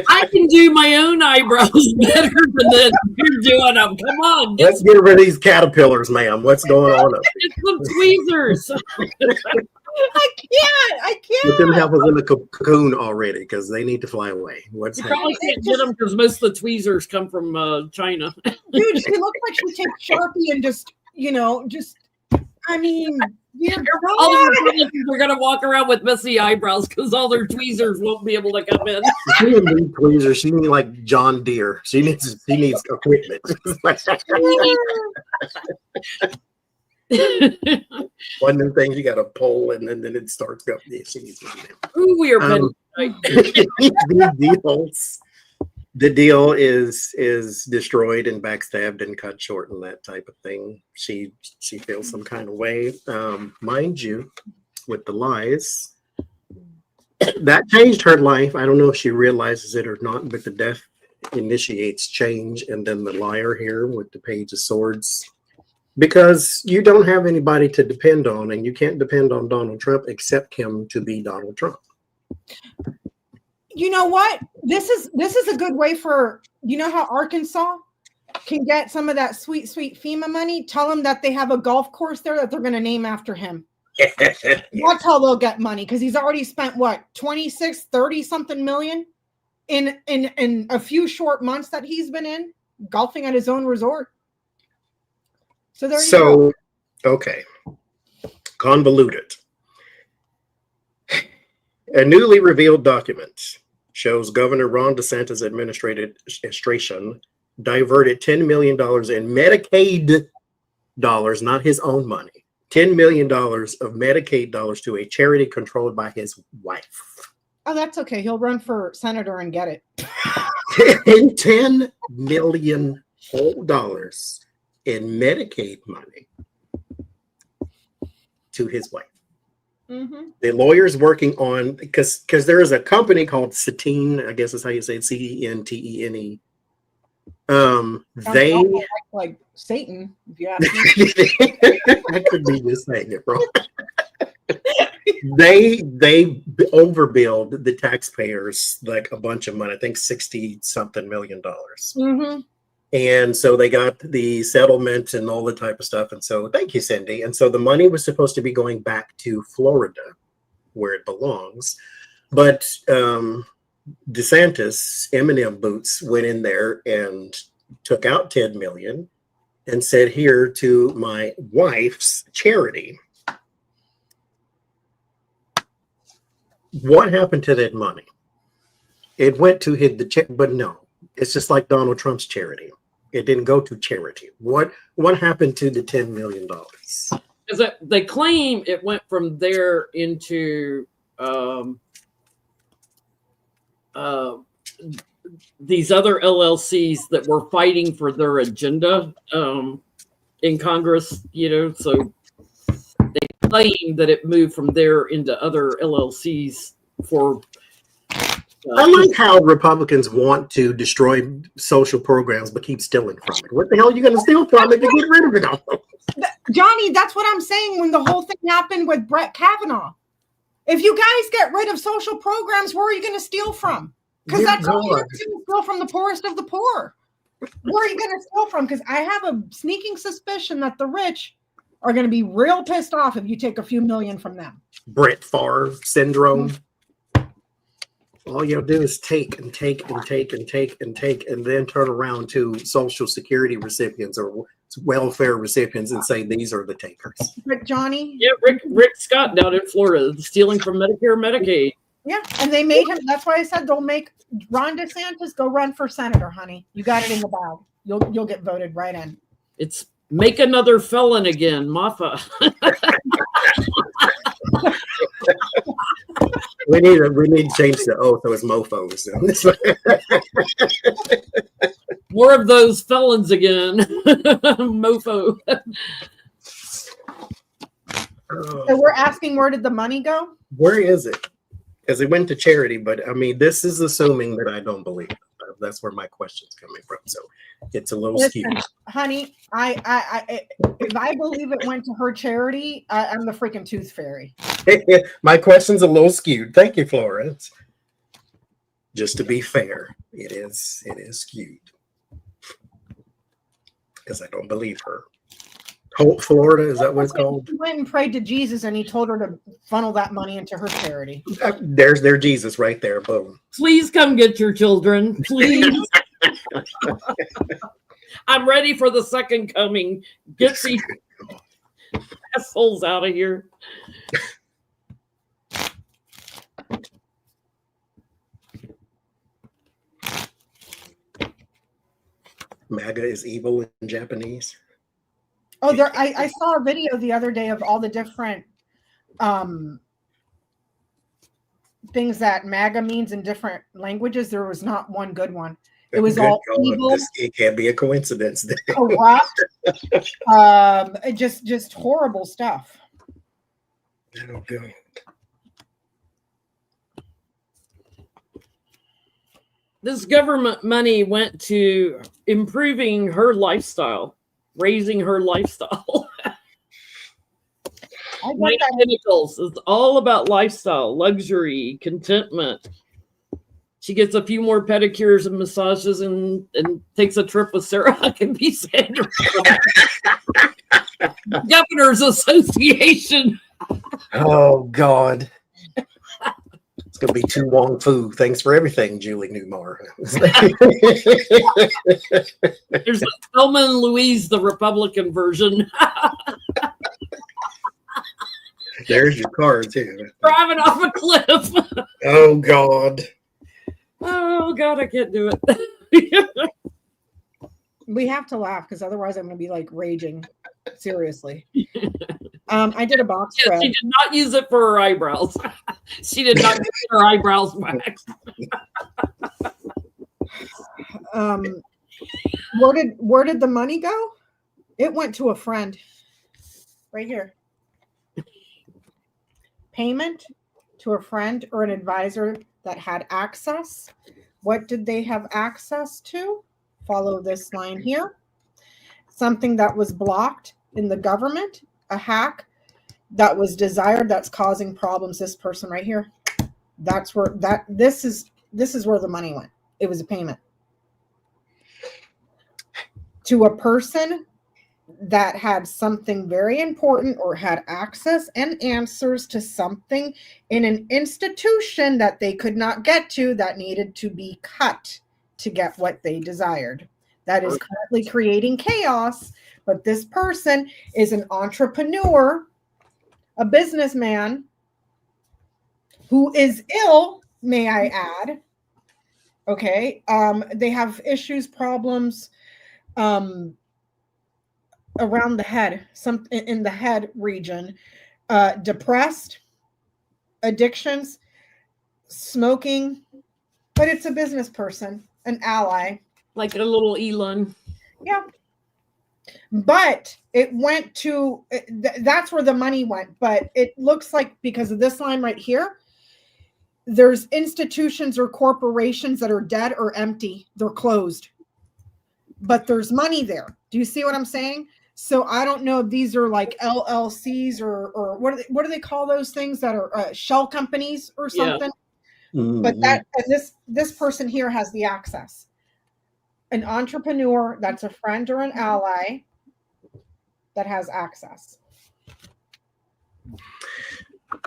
I can do my own eyebrows better than you're doing them. Come on, Let's get rid of these caterpillars, ma'am. What's going on up get some tweezers. I Let them can't. have us in the cocoon already because they need to fly away. What's You happening? probably can't get them because most of the tweezers come from China. Dude, she looks like she takes Sharpie and I mean, All of your relatives are gonna walk around with messy eyebrows because all their tweezers won't be able to come in. She didn't need tweezers. She needs like John Deere. She needs equipment. One of them things you got to pull and then it starts going. Yeah, she needs one of them. Ooh, we are petty tonight. The deal is destroyed and backstabbed and cut short and that type of thing. She feels some kind of way. Mind you, with the lies, that changed her life. I don't know if she realizes it or not, but the death initiates change. And then the liar here with the Page of Swords, because you don't have anybody to depend on, and you can't depend on Donald Trump except him to be Donald Trump. You know what? This is a good way for, you know how Arkansas can get some of that sweet FEMA money? Tell them that they have a golf course there that they're going to name after him. That's how they'll get money, because he's already spent what, 26, 30 something million in a few short months that he's been in golfing at his own resort. So there you go. Okay. Convoluted. A newly revealed document shows Governor Ron DeSantis' administration diverted $10 million in Medicaid dollars, not his own money, $10 million of Medicaid dollars to a charity controlled by his wife. Oh, that's okay. He'll run for senator and get it. $10 million in Medicaid money to his wife. Mm-hmm. The lawyer's working on, because there is a company called Centene, I guess is how you say it, CENTENE. They like Satan, if you ask me. I could be just saying it wrong. They overbilled the taxpayers like a bunch of money. I think $60-something million. Mm-hmm. And so they got the settlement and all the type of stuff. And so, thank you, Cindy. And so the money was supposed to be going back to Florida, where it belongs. But DeSantis, Eminem boots, went in there and took out $10 million and said, here to my wife's charity. What happened to that money? It went to but no, it's just like Donald Trump's charity. It didn't go to charity. What happened to the $10 million? Because they claim it went from there into these other LLCs that were fighting for their agenda in Congress, so they claim that it moved from there into other LLCs for I like how Republicans want to destroy social programs but keep stealing from it. What the hell are you going to steal from it to get rid of it all? Johnny, that's what I'm saying when the whole thing happened with Brett Kavanaugh. If you guys get rid of social programs, where are you going to steal from? Because that's all you're going to steal from, the poorest of the poor. Where are you going to steal from? Because I have a sneaking suspicion that the rich are going to be real pissed off if you take a few million from them. Brett Favre syndrome. All you have to do is take and take and take and take and take, and then turn around to Social Security recipients or welfare recipients and say these are the takers. But Johnny, yeah, Rick Scott down in Florida stealing from Medicare, Medicaid. Yeah, and they made him. That's why I said they'll make Ron DeSantis go run for senator, honey. You got it in the bag. You'll get voted right in. It's make another felon again, Maffa. We need to change the oath so it's mofos. More of those felons again. Mofo. So we're asking, where did the money go? Where is it? Because it went to charity, but I mean, this is assuming that I don't believe it. That's where my question's coming from. So it's a little skewed. Honey, I if I believe it went to her charity, I'm the freaking tooth fairy. My question's a little skewed. Thank you, Florence. Just to be fair, it is skewed. Because I don't believe her. Hope, Florida, is that what it's called? She went and prayed to Jesus, and he told her to funnel that money into her charity. There's their Jesus right there. Boom. Please come get your children. Please. I'm ready for the second coming. Get these assholes out of here. MAGA is evil in Japanese. Oh, I saw a video the other day of all the different things that MAGA means in different languages. There was not one good one. It was all evil. It can't be a coincidence. Corrupt. Just horrible stuff. Oh, God. This government money went to improving her lifestyle, raising her lifestyle. Nine Pinnacles is all about lifestyle, luxury, contentment. She gets a few more pedicures and massages and takes a trip with Sarah Huckabee Sanders. Governors Association. Oh, God. It's going to be too Wong Fu. Thanks for everything, Julie Newmar. There's Thelma and Louise, the Republican version. There's your card, too. Driving off a cliff. Oh, God. Oh, God, I can't do it. We have to laugh because otherwise I'm going to be like raging. Seriously. I did a box spread. She did not use it for her eyebrows. She did not get her eyebrows waxed. Where did the money go? It went to a friend. Right here. Payment to a friend or an advisor that had access. What did they have access to? Follow this line here. Something that was blocked in the government, a hack that was desired that's causing problems. This person right here. That's where this is where the money went. It was a payment to a person that had something very important or had access and answers to something in an institution that they could not get to, that needed to be cut to get what they desired. That is currently creating chaos. But this person is an entrepreneur, a businessman who is ill, may I add. Okay. They have issues, problems around the head, some in the head region, depressed, addictions, smoking, but it's a business person, an ally. Like a little Elon. Yeah. But it went to, that's where the money went. But it looks like because of this line right here, there's institutions or corporations that are dead or empty. They're closed. But there's money there. Do you see what I'm saying? So I don't know if these are like LLCs or what do they call those things that are shell companies or something? Yeah. Mm-hmm. But this person here has the access. An entrepreneur that's a friend or an ally that has access.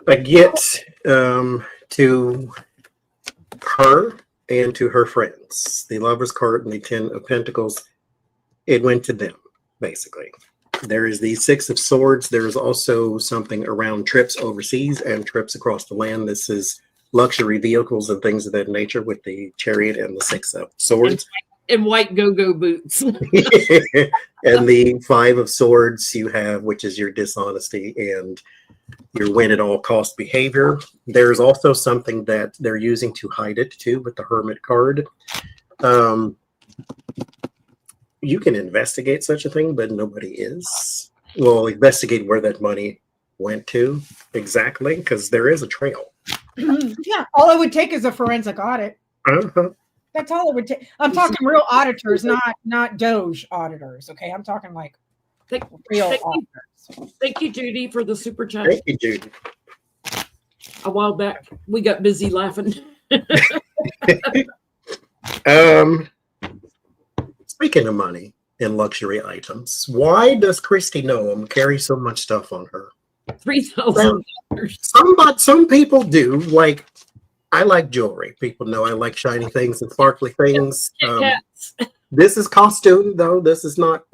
I get to her and to her friends. The Lover's card and the 10 of Pentacles, it went to them, basically. There is the 6 of Swords. There is also something around trips overseas and trips across the land. This is luxury vehicles and things of that nature with the Chariot and the 6 of Swords. And white go-go boots. And the 5 of Swords you have, which is your dishonesty and your win at all cost behavior. There's also something that they're using to hide it too with the Hermit card. You can investigate such a thing, but nobody is. Well, investigate where that money went to exactly, because there is a trail. Yeah, all it would take is a forensic audit. Uh-huh. That's all it would take. I'm talking real auditors, not Doge auditors. Okay, I'm talking like real auditors. Thank you, Judy, for the super chat. Thank you, Judy. a while back. We got busy laughing. Speaking of money and luxury items, why does Christy Noam carry so much stuff on her? $3,000. Some people do. Like, I like jewelry. People know I like shiny things and sparkly things. Cats. This is costume, though. This is not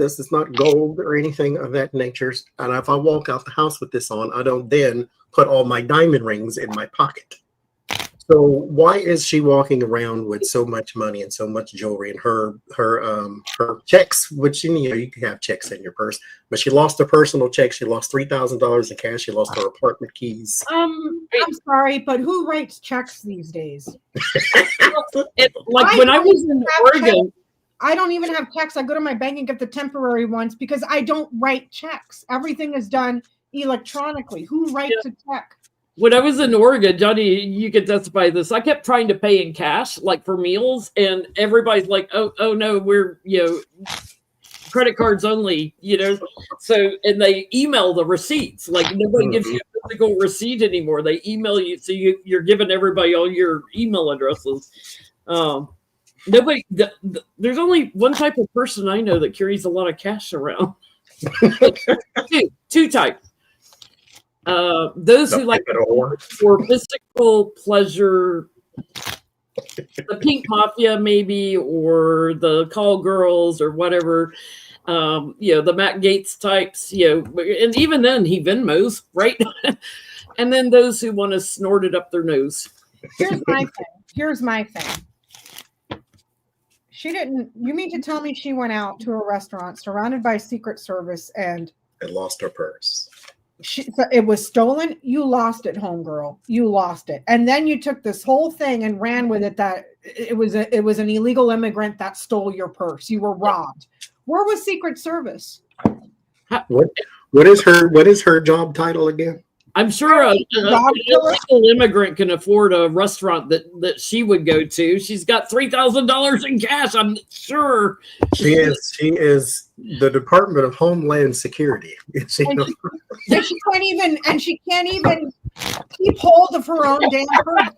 gold or anything of that nature. And if I walk out the house with this on, I don't then put all my diamond rings in my pocket. So why is she walking around with so much money and so much jewelry and her checks, which you can have checks in your purse, but she lost her personal check. She lost $3,000 in cash. She lost her apartment keys. I'm sorry, but who writes checks these days? When I was in Oregon. I don't even have checks. I go to my bank and get the temporary ones because I don't write checks. Everything is done electronically. Who writes a check? When I was in Oregon, Johnny, you could testify to this. I kept trying to pay in cash, like for meals, and everybody's like, "Oh no, we're credit cards only." So and they email the receipts. Like nobody gives you a physical receipt anymore. They email you, so you're giving everybody all your email addresses. Nobody. There's only one type of person I know that carries a lot of cash around. Two types. Those who like for physical pleasure, the Pink Mafia maybe, or the Call Girls or whatever, the Matt Gaetz types, and even then he Venmos, right? And then those who want to snort it up their nose. Here's my thing. She didn't. You mean to tell me she went out to a restaurant surrounded by Secret Service and lost her purse? It was stolen. You lost it, homegirl. You lost it, and then you took this whole thing and ran with it. That it was an illegal immigrant that stole your purse. You were robbed. Where was Secret Service? What is her job title again? I'm sure an illegal immigrant can afford a restaurant that she would go to. She's got $3,000 in cash. I'm sure she is the Department of Homeland Security. She can't even keep hold of her own damn purse.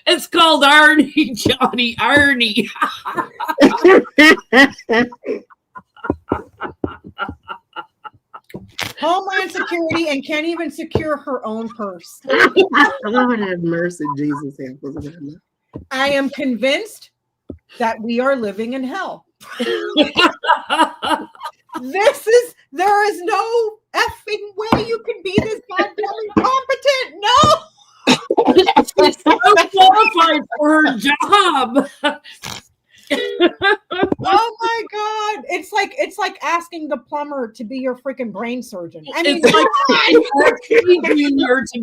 It's called irony, Johnny. Irony. Homeland Security and can't even secure her own purse. Lord have mercy, Jesus. I am convinced that we are living in hell. There is no effing way you can be this goddamn incompetent. No. She's so qualified for her job. Oh my God. It's like asking the plumber to be your freaking brain surgeon. I mean,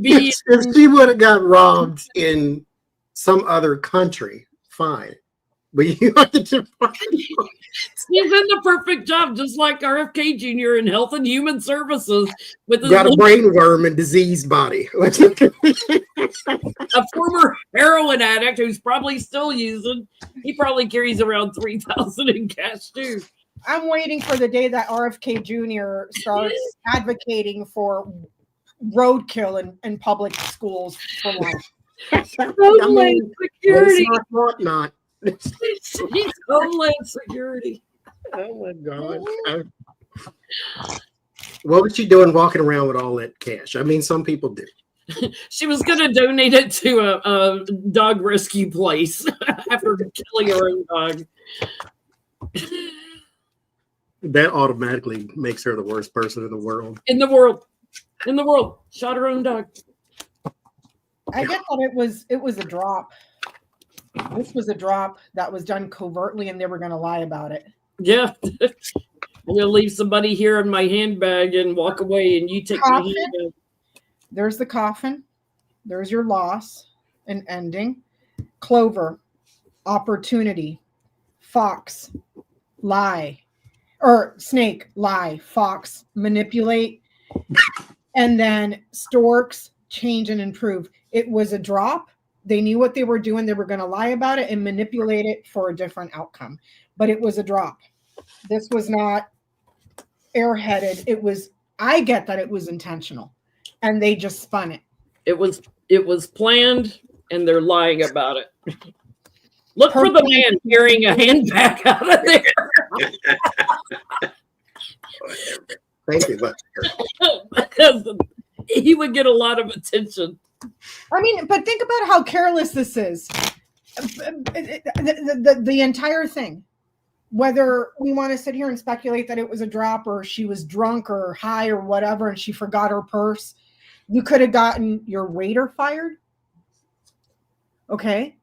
if she would have got robbed in some other country, fine. But you have to He's in the perfect job, just like RFK Jr. in Health and Human Services with his got a brain worm and diseased body. A former heroin addict who's probably still using. He probably carries around $3,000 in cash too. I'm waiting for the day that RFK Jr. starts advocating for roadkill in public schools for life. Homeland Security. Not. He's Homeland Security. Oh my God. What was she doing walking around with all that cash? I mean, some people do. She was going to donate it to a dog rescue place after killing her own dog. That automatically makes her the worst person in the world. In the world. Shot her own dog. I get that it was a drop. This was a drop that was done covertly, and they were going to lie about it. Yeah. I'm going to leave somebody here in my handbag and walk away, and you take my handbag. There's the coffin. There's your loss and ending. Clover, opportunity. Fox, lie. Or snake, lie. Fox, manipulate. And then storks, change and improve. It was a drop. They knew what they were doing. They were going to lie about it and manipulate it for a different outcome. But it was a drop. This was not airheaded. I get that it was intentional. And they just spun it. It was It was planned, and they're lying about it. Look for the man carrying a handbag out of there. Thank you, but Because he would get a lot of attention. I mean, but think about how careless this is. The entire thing, whether we want to sit here and speculate that it was a drop or she was drunk or high or whatever and she forgot her purse, you could have gotten your waiter fired. Okay.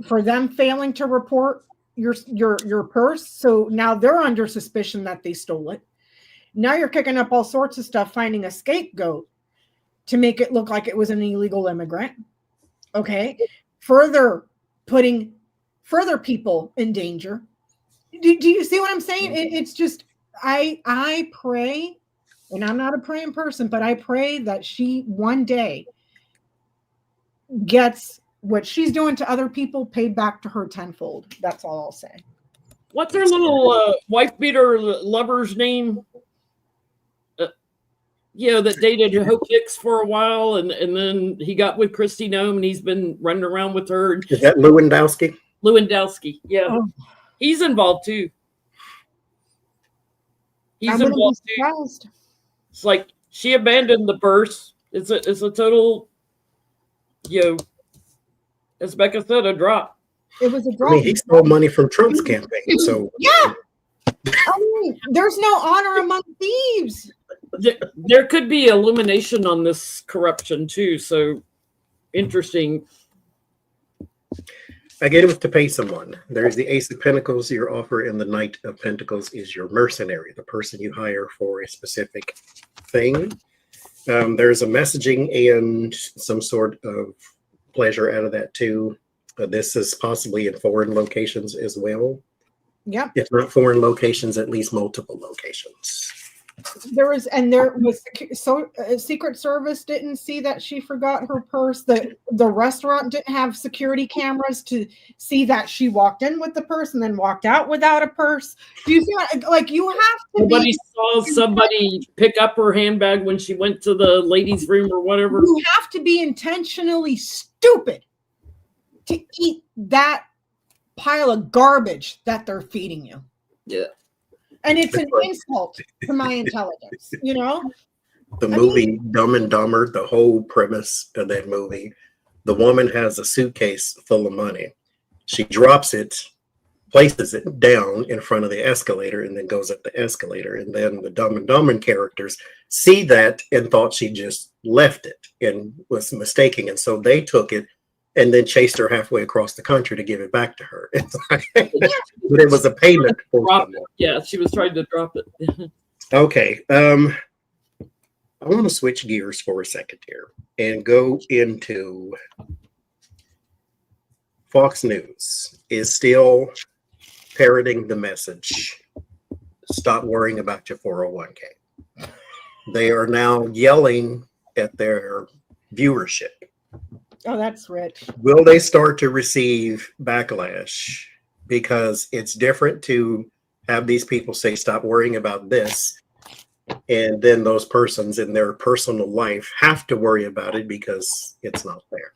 For them failing to report your purse. So now they're under suspicion that they stole it. Now you're kicking up all sorts of stuff, finding a scapegoat to make it look like it was an illegal immigrant. Okay. Further putting further people in danger. Do you see what I'm saying? It's just, I pray, and I'm not a praying person, but I pray that she one day gets what she's doing to other people paid back to her tenfold. That's all I'll say. What's her little wife beater lover's name? That dated Hope Hicks for a while, and then he got with Christy Nome, and he's been running around with her. Is that Lewandowski? Lewandowski, yeah. Oh. He's involved too. He's involved too. It's like she abandoned the purse. It's a total, as Becca said, a drop. It was a drop. I mean, he stole money from Trump's campaign, so yeah. I mean, there's no honor among thieves. There could be illumination on this corruption too. So interesting. Again, it was to pay someone. There's the Ace of Pentacles, your offer, and the Knight of Pentacles is your mercenary, the person you hire for a specific thing. There's a messaging and some sort of pleasure out of that too. This is possibly in foreign locations as well. Yep. If not foreign locations, at least multiple locations. There was Secret Service didn't see that she forgot her purse. The restaurant didn't have security cameras to see that she walked in with the purse and then walked out without a purse. Do you see like you have to? Nobody saw somebody pick up her handbag when she went to the ladies' room or whatever. You have to be intentionally stupid to eat that pile of garbage that they're feeding you. Yeah. And it's an insult to my intelligence, The movie Dumb and Dumber, the whole premise of that movie, the woman has a suitcase full of money. She drops it, places it down in front of the escalator, and then goes up the escalator. And then the Dumb and Dumber characters see that and thought she just left it and was mistaken. And so they took it and then chased her halfway across the country to give it back to her. But it was a payment for someone. Yeah, she was trying to drop it. Okay. I want to switch gears for a second here and go into Fox News is still parroting the message, stop worrying about your 401k. They are now yelling at their viewership. Oh, that's rich. Will they start to receive backlash? Because it's different to have these people say, stop worrying about this. And then those persons in their personal life have to worry about it because it's not fair.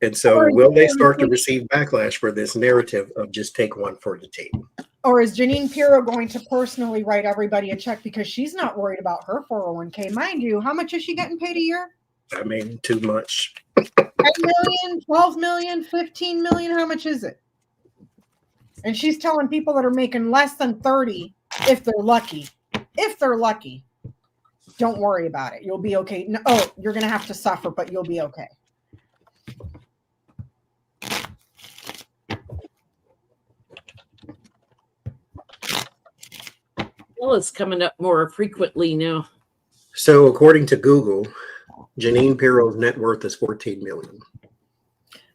And so will they start to receive backlash for this narrative of just take one for the team? Or is Janine Pirro going to personally write everybody a check because she's not worried about her 401k? Mind you, how much is she getting paid a year? I mean, too much. 10 million, 12 million, 15 million. How much is it? And she's telling people that are making less than 30, if they're lucky, don't worry about it. You'll be okay. No, you're going to have to suffer, but you'll be okay. Well, it's coming up more frequently now. So according to Google, Janine Pirro's net worth is $14 million.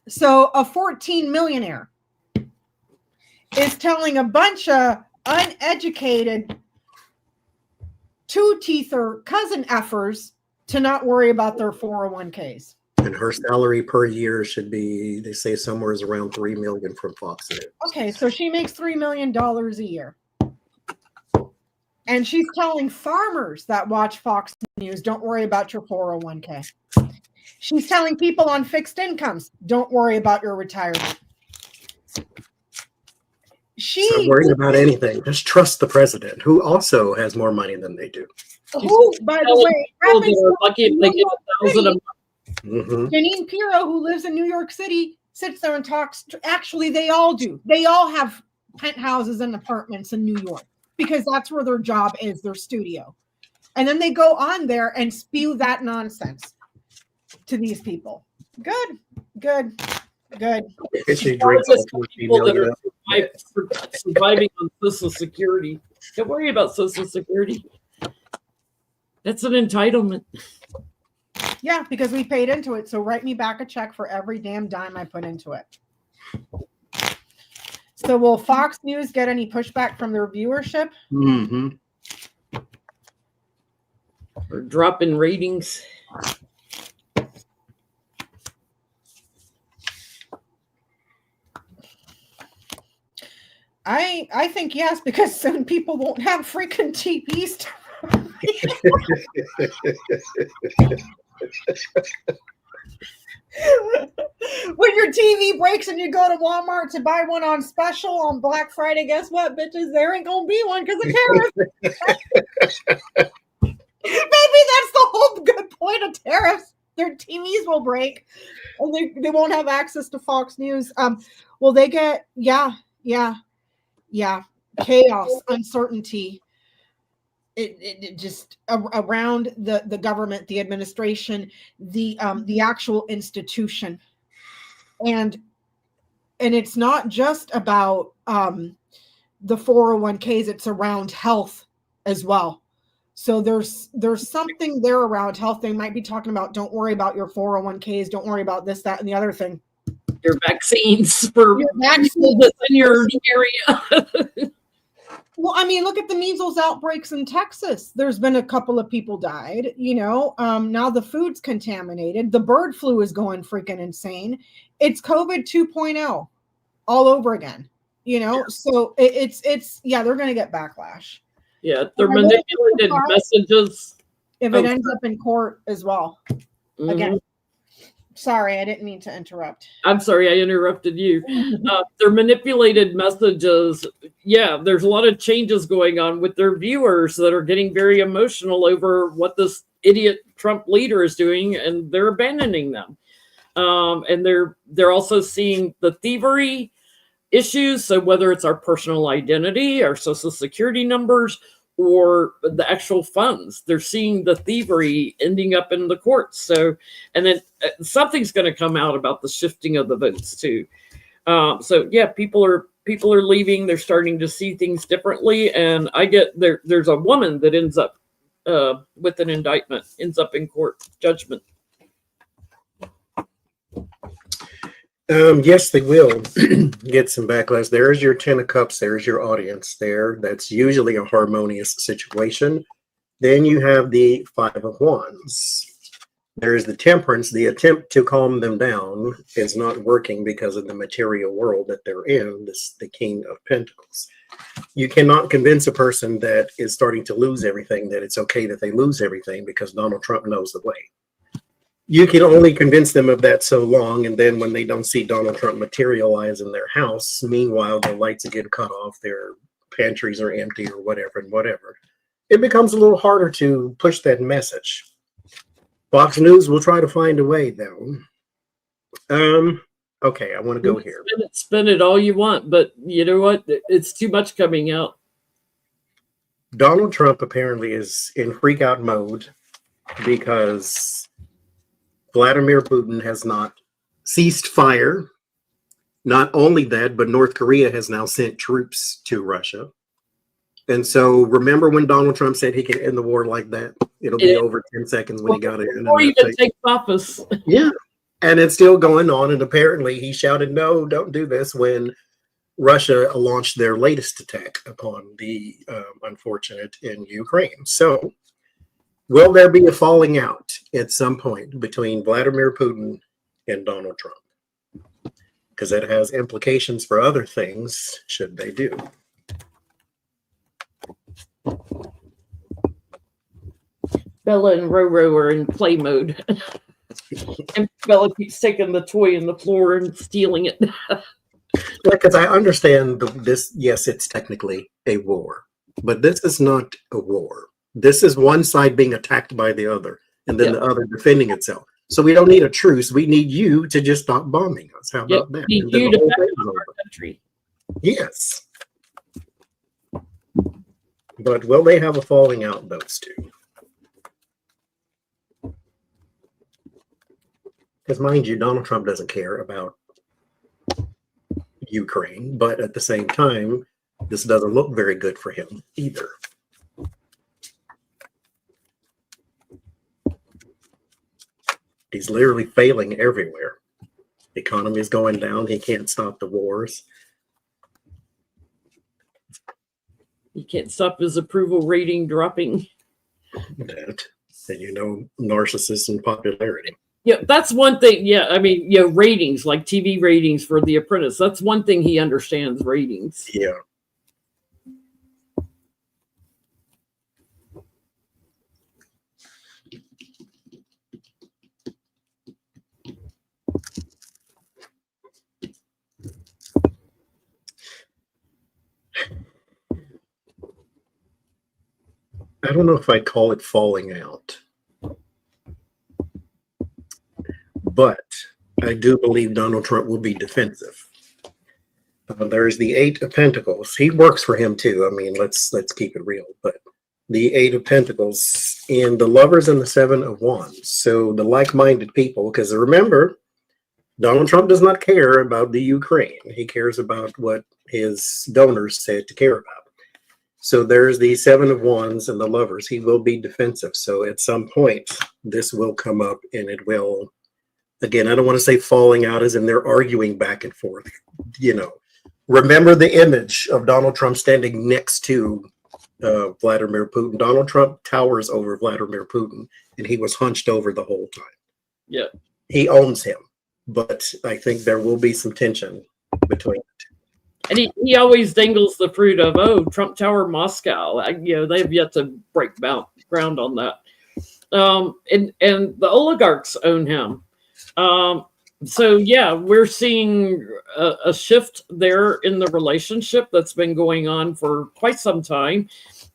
So a 14 millionaire is telling a bunch of uneducated two-teether cousin effers to not worry about their 401ks. And her salary per year should be, they say, somewhere is around $3 million from Fox News. Okay, so she makes $3 million a year. And she's telling farmers that watch Fox News, don't worry about your 401k. She's telling people on fixed incomes, don't worry about your retirement. Not worrying about anything. Just trust the president, who also has more money than they do. Who, by the way, lucky if they get 1,000 a month. Mm-hmm. Janine Pirro, who lives in New York City, sits there and talks. Actually, they all do. They all have penthouses and apartments in New York because that's where their job is, their studio. And then they go on there and spew that nonsense to these people. Good. She drinks people that are surviving on Social Security. Don't worry about Social Security. That's an entitlement. Yeah, because we paid into it. So write me back a check for every damn dime I put into it. So will Fox News get any pushback from their viewership? Mm-hmm. Or drop in ratings? I think yes, because soon people won't have freaking TVs to when your TV breaks and you go to Walmart to buy one on special on Black Friday, guess what, bitches? There ain't gonna be one because of tariffs. Maybe that's the whole good point of tariffs. Their TVs will break and they won't have access to Fox News. Will they get chaos, uncertainty. It just around the government, the administration, the actual institution, and it's not just about the 401ks. It's around health as well. So there's something there around health. They might be talking about, don't worry about your 401ks. Don't worry about this, that, and the other thing. Your vaccines for people that's in your area. Well, I mean, look at the measles outbreaks in Texas. There's been a couple of people died, now the food's contaminated. The bird flu is going freaking insane. It's COVID 2.0 all over again, so it's they're going to get backlash. Yeah. They're manipulated messages. If it ends up in court as well. Mm-hmm. Again. Sorry, I didn't mean to interrupt. I'm sorry, I interrupted you. They're manipulated messages. Yeah, there's a lot of changes going on with their viewers that are getting very emotional over what this idiot Trump leader is doing, and they're abandoning them. And they're also seeing the thievery issues. So whether it's our personal identity, our social security numbers, or the actual funds, they're seeing the thievery ending up in the courts. So, and then something's going to come out about the shifting of the votes too. So yeah, people are leaving. They're starting to see things differently. And I get there's a woman that ends up with an indictment, ends up in court judgment. Yes, they will get some backlash. There's your 10 of cups. There's your audience there. That's usually a harmonious situation. Then you have the 5 of wands. There's the temperance. The attempt to calm them down is not working because of the material world that they're in. The king of pentacles. You cannot convince a person that is starting to lose everything that it's okay that they lose everything because Donald Trump knows the way. You can only convince them of that so long, and then when they don't see Donald Trump materialize in their house, meanwhile, the lights get cut off, their pantries are empty or whatever. It becomes a little harder to push that message. Fox News will try to find a way, though. Okay, I want to go here. Spend it all you want, but you know what? It's too much coming out. Donald Trump apparently is in freak out mode because Vladimir Putin has not ceased fire. Not only that, but North Korea has now sent troops to Russia. And so remember when Donald Trump said he can end the war like that? It'll be over 10 seconds when he got it. Before he even takes office. Yeah. And it's still going on. And apparently he shouted, no, don't do this, when Russia launched their latest attack upon the unfortunate in Ukraine. So will there be a falling out at some point between Vladimir Putin and Donald Trump? Because that has implications for other things, should they do. Bella and Roro are in play mode. Bella keeps taking the toy in the floor and stealing it. Because I understand this. Yes, it's technically a war, but this is not a war. This is one side being attacked by the other, and then Yeah. the other defending itself. So we don't need a truce. We need you to just stop bombing us. How about that? Need And then you the to whole back thing's up over. our country. Yes. But will they have a falling out, those two? Because mind you, Donald Trump doesn't care about Ukraine, but at the same time, this doesn't look very good for him either. He's literally failing everywhere. The economy is going down. He can't stop the wars. You can't stop his approval rating dropping. That, and you know, narcissists and popularity. Yeah, that's one thing. Yeah, I mean, ratings, like TV ratings for The Apprentice. That's one thing he understands, ratings. Yeah. I don't know if I'd call it falling out, but I do believe Donald Trump will be defensive. There's the Eight of Pentacles. He works for him too. I mean, let's keep it real. But the Eight of Pentacles and the Lovers and the Seven of Wands. So the like-minded people, because remember, Donald Trump does not care about the Ukraine. He cares about what his donors said to care about. So there's the Seven of Wands and the Lovers. He will be defensive. So at some point, this will come up and it will, again, I don't want to say falling out as in they're arguing back and forth. You know, remember the image of Donald Trump standing next to Vladimir Putin. Donald Trump towers over Vladimir Putin, and he was hunched over the whole time. Yeah. He owns him, but I think there will be some tension between the two. And he always dangles the fruit of, Trump Tower Moscow. They've yet to break ground on that. And the oligarchs own him. So, yeah, we're seeing a shift there in the relationship that's been going on for quite some time.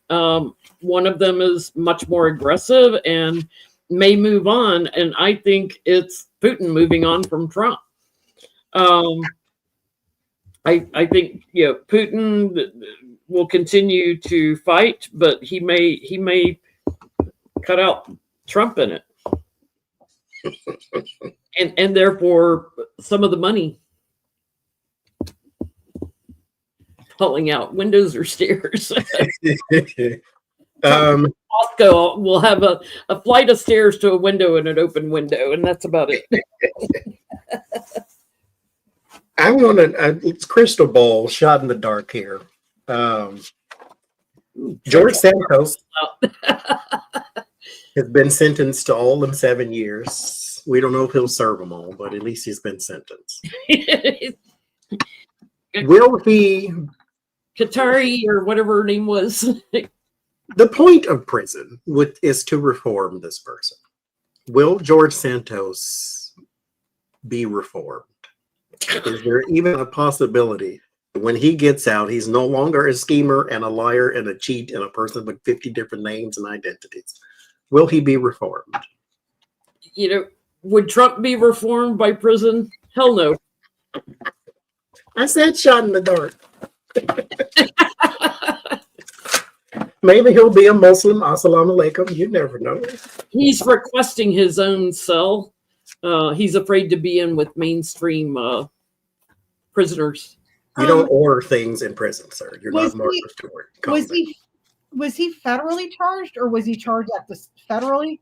One of them is much more aggressive and may move on. And I think it's Putin moving on from Trump. I think Putin will continue to fight, but he may cut out Trump in it, and therefore some of the money falling out, windows or stairs. Moscow will have a flight of stairs to a window and an open window, and that's about it. I want it's crystal ball shot in the dark here. George Santos has been sentenced to all them 7 years. We don't know if he'll serve them all, but at least he's been sentenced. Will he? Qatari or whatever her name was. The point of prison is to reform this person. Will George Santos be reformed? Is there even a possibility when he gets out, he's no longer a schemer and a liar and a cheat and a person with 50 different names and identities? Will he be reformed? Would Trump be reformed by prison? Hell no. I said shot in the dark. Maybe he'll be a Muslim. Assalamu alaikum. You never know. He's requesting his own cell. He's afraid to be in with mainstream prisoners. You don't order things in prison, sir. You're not Martha Stewart. Was he federally charged, or was he charged at the federally?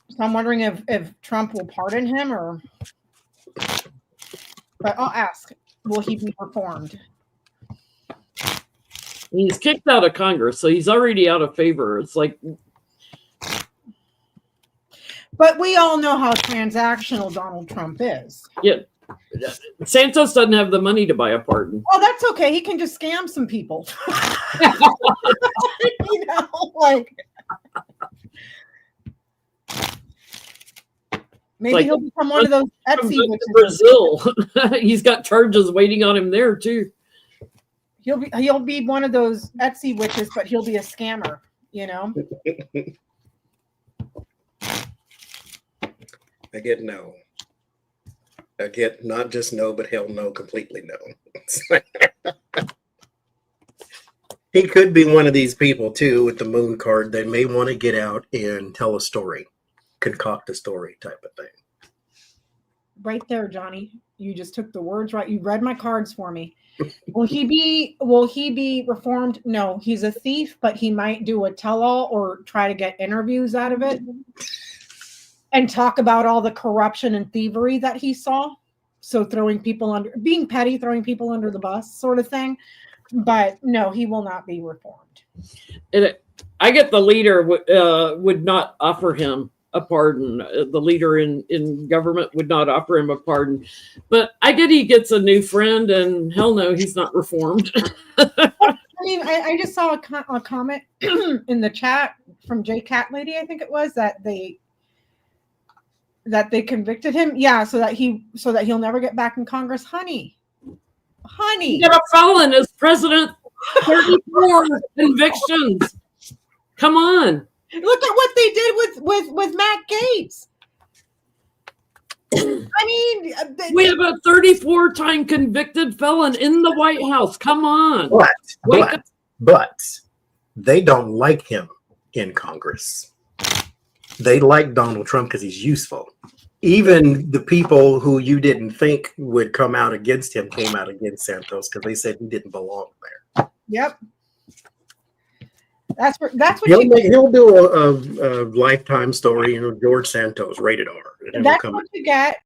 So I'm wondering if Trump will pardon him, or. But I'll ask: will he be reformed? He's kicked out of Congress, so he's already out of favor. It's like. But we all know how transactional Donald Trump is. Yeah. Santos doesn't have the money to buy a pardon. Oh, that's okay. He can just scam some people. Maybe like he'll become one of those from Etsy witches. Brazil. He's got charges waiting on him there too. He'll be one of those Etsy witches, but he'll be a scammer, you know? I get no. I get not just no, but hell no, completely no. He could be one of these people too with the moon card. They may want to get out and tell a story, concoct a story type of thing. Right there, Johnny. You just took the words right. You read my cards for me. Will he be reformed? No, he's a thief, but he might do a tell-all or try to get interviews out of it and talk about all the corruption and thievery that he saw. So being petty, throwing people under the bus sort of thing. But no, he will not be reformed. I get the leader would not offer him a pardon. The leader in government would not offer him a pardon. But I get he gets a new friend, and hell no, he's not reformed. I mean, I just saw a comment in the chat from J Cat Lady, I think it was, that they convicted him. Yeah, so that he'll never get back in Congress. Honey. You got a felon as president. 34 convictions. Come on. Look at what they did with Matt Gaetz. I mean, we have a 34-time convicted felon in the White House. Come on. But they don't like him in Congress. They like Donald Trump because he's useful. Even the people who you didn't think would come out against him came out against Santos because they said he didn't belong there. Yep. That's what he'll do a lifetime story, George Santos, rated R. That's what you get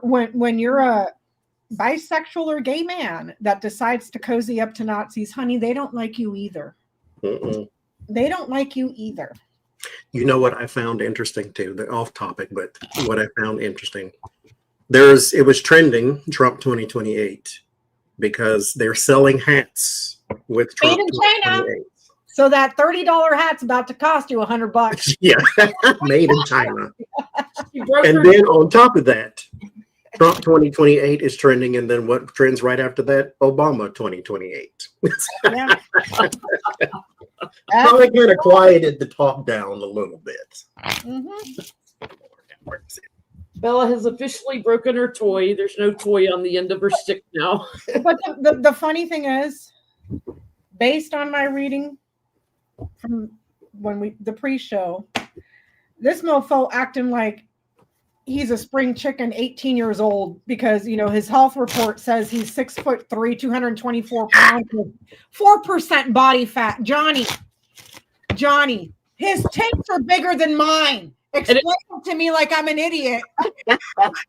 when you're a bisexual or gay man that decides to cozy up to Nazis. Honey, they don't like you either. Mm-mm. They don't like you either. You know what I found interesting too? They're off topic, but what I found interesting, it was trending Trump 2028 because they're selling hats with Trump made in China. 2028. So that $30 hat's about to cost you $100. Yeah, made in China. And then on top of that, Trump 2028 is trending, and then what trends right after that? Obama 2028. Yeah. Probably kind of quieted the talk down a little bit. Mm-hmm. Bella has officially broken her toy. There's no toy on the end of her stick now. But the funny thing is, based on my reading from the pre-show, this mofo acting like he's a spring chicken, 18 years old, because his health report says he's 6'3", 224 pounds, with 4% body fat. Johnny, his tits are bigger than mine. Explain it to me like I'm an idiot.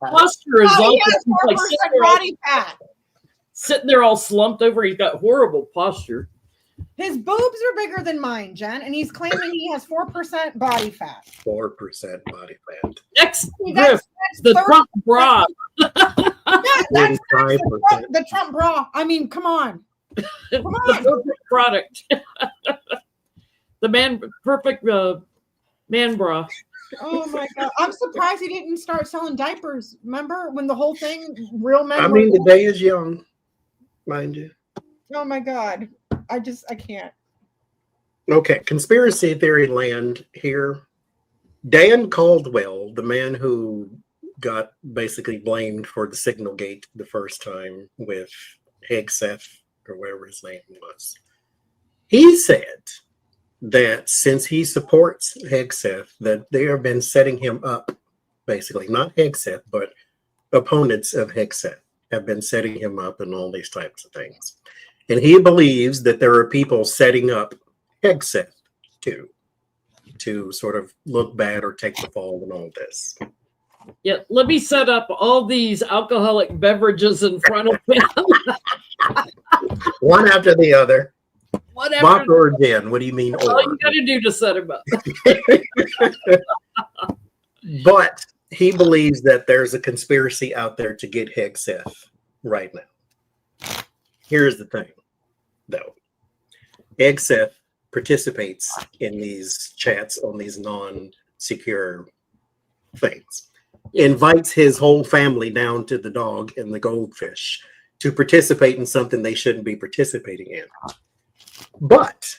Posture is he has 4% body fat. Sitting there all slumped over. He's got horrible posture. His boobs are bigger than mine, Jen, and he's claiming he has 4% body fat. 4% body fat. Next grift, the Trump bra. That's the Trump bra. I mean, come on. The perfect product. The perfect man bra. Oh my God. I'm surprised he didn't start selling diapers. Remember when the whole thing, real men? I mean, the day is young, mind you. Oh my God. I can't. Okay, conspiracy theory land here. Dan Caldwell, the man who got basically blamed for the Signal Gate the first time with Hegseth, or whatever his name was, he said that since he supports Hegseth, that they have been setting him up, basically, not Hegseth, but opponents of Hegseth have been setting him up and all these types of things. And he believes that there are people setting up Hegseth to sort of look bad or take the fall in all this. Yeah, let me set up all these alcoholic beverages in front of him. One after the other. Whatever. Or again, what do you mean? All you got to do to set him up. But he believes that there's a conspiracy out there to get Hegseth right now. Here's the thing, though. Hegseth participates in these chats on these non-secure things. invites his whole family down to the dog and the goldfish to participate in something they shouldn't be participating in. But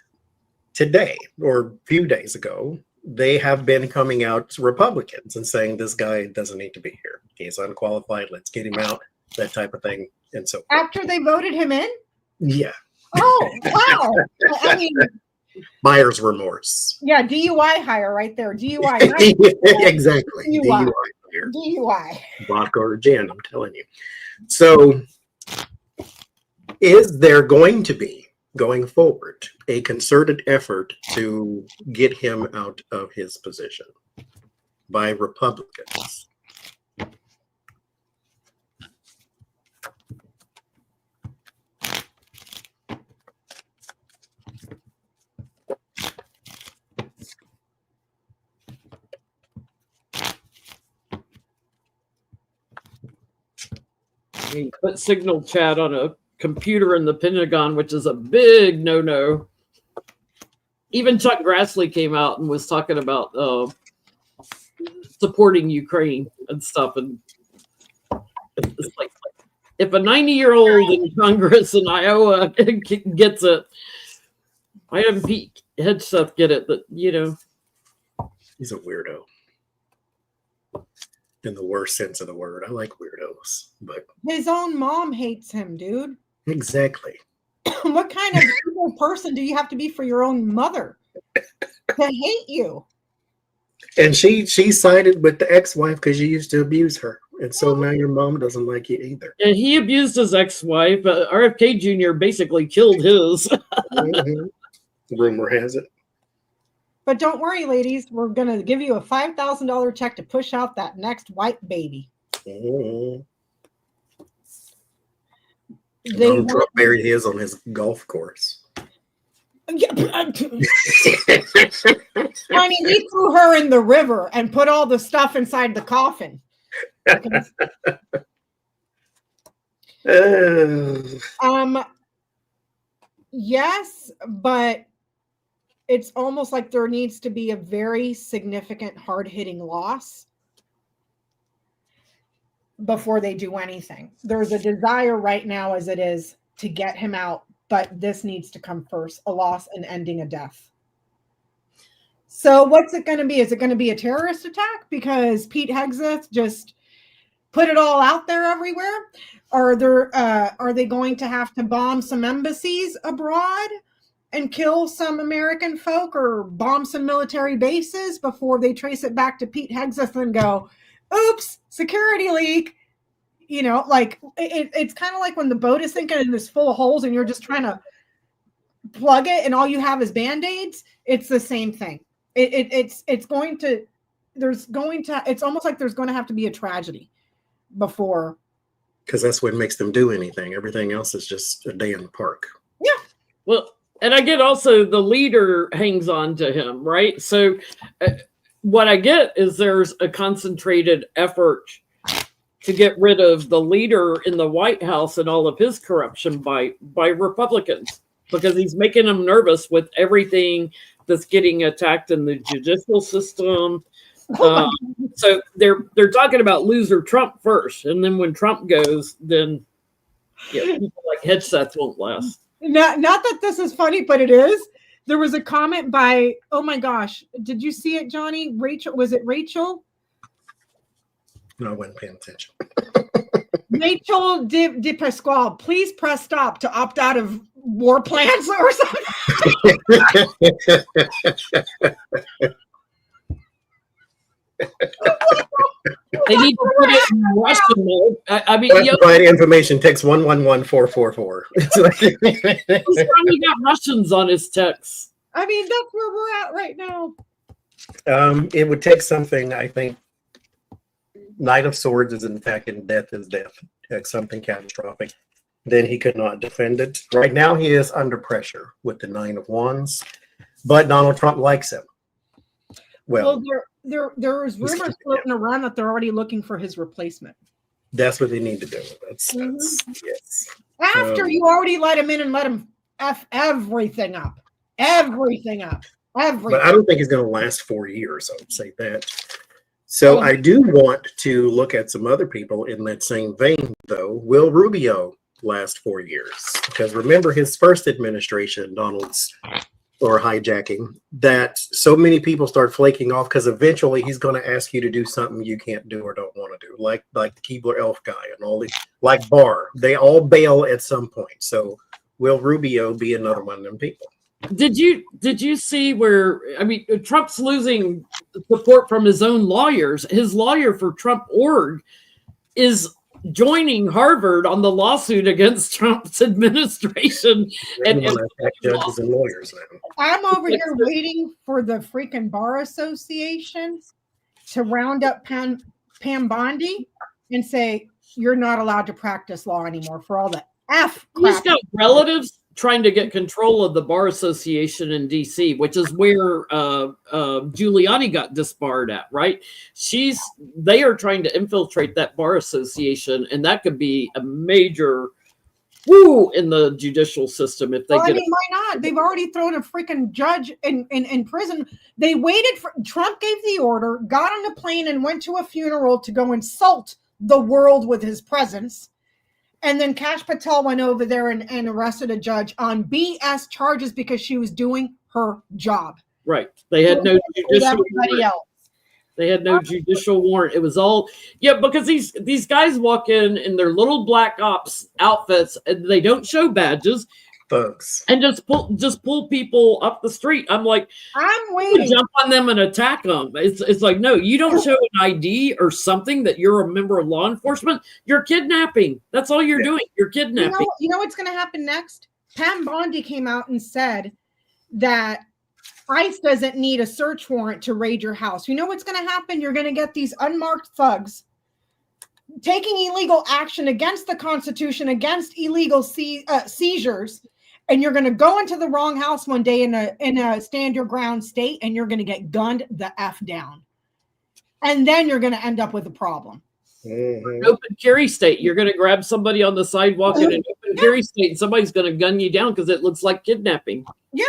today, or a few days ago, they have been coming out to Republicans and saying this guy doesn't need to be here. He's unqualified. Let's get him out, that type of thing. And so After they voted him in? yeah. Oh, wow. I mean, Buyer's remorse. yeah, DUI hire right there. DUI. Exactly. DUI. Here. DUI. Vodka or gin, I'm telling you. So is there going to be, going forward, a concerted effort to get him out of his position by Republicans? You put signal chat on a computer in the Pentagon, which is a big no-no. Even Chuck Grassley came out and was talking about supporting Ukraine and stuff. And it's like, if a 90-year-old in Congress in Iowa gets it, why didn't Pete Hegseth get it? But, you know. He's a weirdo. In the worst sense of the word. I like weirdos, but His own mom hates him, dude. exactly. What kind of evil person do you have to be for your own mother to hate you? And she sided with the ex-wife because you used to abuse her. And so now your mom doesn't like you either. And he abused his ex-wife. RFK Jr. basically killed his. Rumor has it. But don't worry, ladies. We're going to give you a $5,000 check to push out that next white baby. Mm-hmm. They Donald Trump buried his on his golf course. Yeah, I mean, he threw her in the river and put all the stuff inside the coffin. Yes, but it's almost like there needs to be a very significant hard-hitting loss before they do anything. There's a desire right now as it is to get him out, but this needs to come first, a loss and ending a death. So what's it going to be? Is it going to be a terrorist attack because Pete Hegseth just put it all out there everywhere? Are they going to have to bomb some embassies abroad and kill some American folk or bomb some military bases before they trace it back to Pete Hegseth and go, oops, security leak? You know, like it's kind of like when the boat is sinking and it's full of holes and you're just trying to plug it and all you have is Band-Aids. It's the same thing. It's almost like there's going to have to be a tragedy before. Because that's what makes them do anything. Everything else is just a day in the park. Yeah. Well, and I get also the leader hangs on to him, right? So what I get is there's a concentrated effort to get rid of the leader in the White House and all of his corruption by Republicans, because he's making them nervous with everything that's getting attacked in the judicial system. So they're talking about loser Trump first, and then when Trump goes, then people like Hegseth won't last. Not that this is funny, but it is. There was a comment by, oh my gosh, did you see it, Johnny? Rachel, was it Rachel? No, I wasn't paying attention. Rachel de Pasquale, please press stop to opt out of war plans or something. They need to put it in Russian mode. I mean, right information. Text 111444. He's probably got Russians on his text. I mean, that's where we're at right now. It would take something, I think. Knight of Swords is an attack and death is death. Something catastrophic. Then he could not defend it. Right now he is under pressure with the 9 of Wands, but Donald Trump likes him. Well there is rumors floating around that they're already looking for his replacement. That's what they need to do. That's yes. After you already let him in and let him F everything up. Everything up. Everything. But I don't think he's going to last 4 years. I would say that. So I do want to look at some other people in that same vein, though. Will Rubio last 4 years? Because remember his first administration, Donald's or hijacking, that so many people start flaking off because eventually he's going to ask you to do something you can't do or don't want to do, like the Keebler Elf guy and all these, like Barr. They all bail at some point. So will Rubio be another one of them people? Did you see where, I mean, Trump's losing support from his own lawyers. His lawyer for Trump Org is joining Harvard on the lawsuit against Trump's administration. And judges and lawyers now. I'm over here waiting for the freaking Bar Association to round up Pam Bondi and say, you're not allowed to practice law anymore for all the F crap. He's got relatives trying to get control of the Bar Association in DC, which is where Giuliani got disbarred at, right? They are trying to infiltrate that Bar Association, and that could be a major woo in the judicial system if they I mean, why not? They've already thrown a freaking judge in prison. They waited for Trump gave the order, got on a plane and went to a funeral to go insult the world with his presence. And then Kash Patel went over there and arrested a judge on BS charges because she was doing her job. Right. They had no judicial warrant. They had no judicial warrant. It was all, because these guys walk in their little black ops outfits and they don't show badges. Thugs. And just pull people up the street. I'm like, I'm waiting. Jump on them and attack them. It's like, no, you don't show an ID or something that you're a member of law enforcement. You're kidnapping. That's all you're doing. You're kidnapping. You know what's going to happen next? Pam Bondi came out and said that ICE doesn't need a search warrant to raid your house. You know what's going to happen? You're going to get these unmarked thugs taking illegal action against the Constitution, against illegal seizures. And you're going to go into the wrong house one day in a stand your ground state, and you're going to get gunned the F down. And then you're going to end up with a problem. Mm-hmm. Open carry state. You're going to grab somebody on the sidewalk in an open carry state, and somebody's going to gun you down because it looks like kidnapping. Yeah.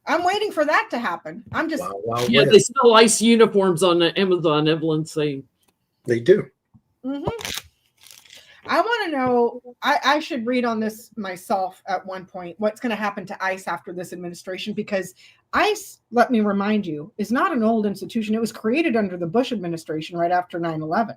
I'm waiting for that to happen. I'm just. Wow, they sell ICE uniforms on Amazon, Evelyn's saying. They do. Mm-hmm. I want to know, I should read on this myself at one point, what's going to happen to ICE after this administration, because ICE, let me remind you, is not an old institution. It was created under the Bush administration right after 9/11.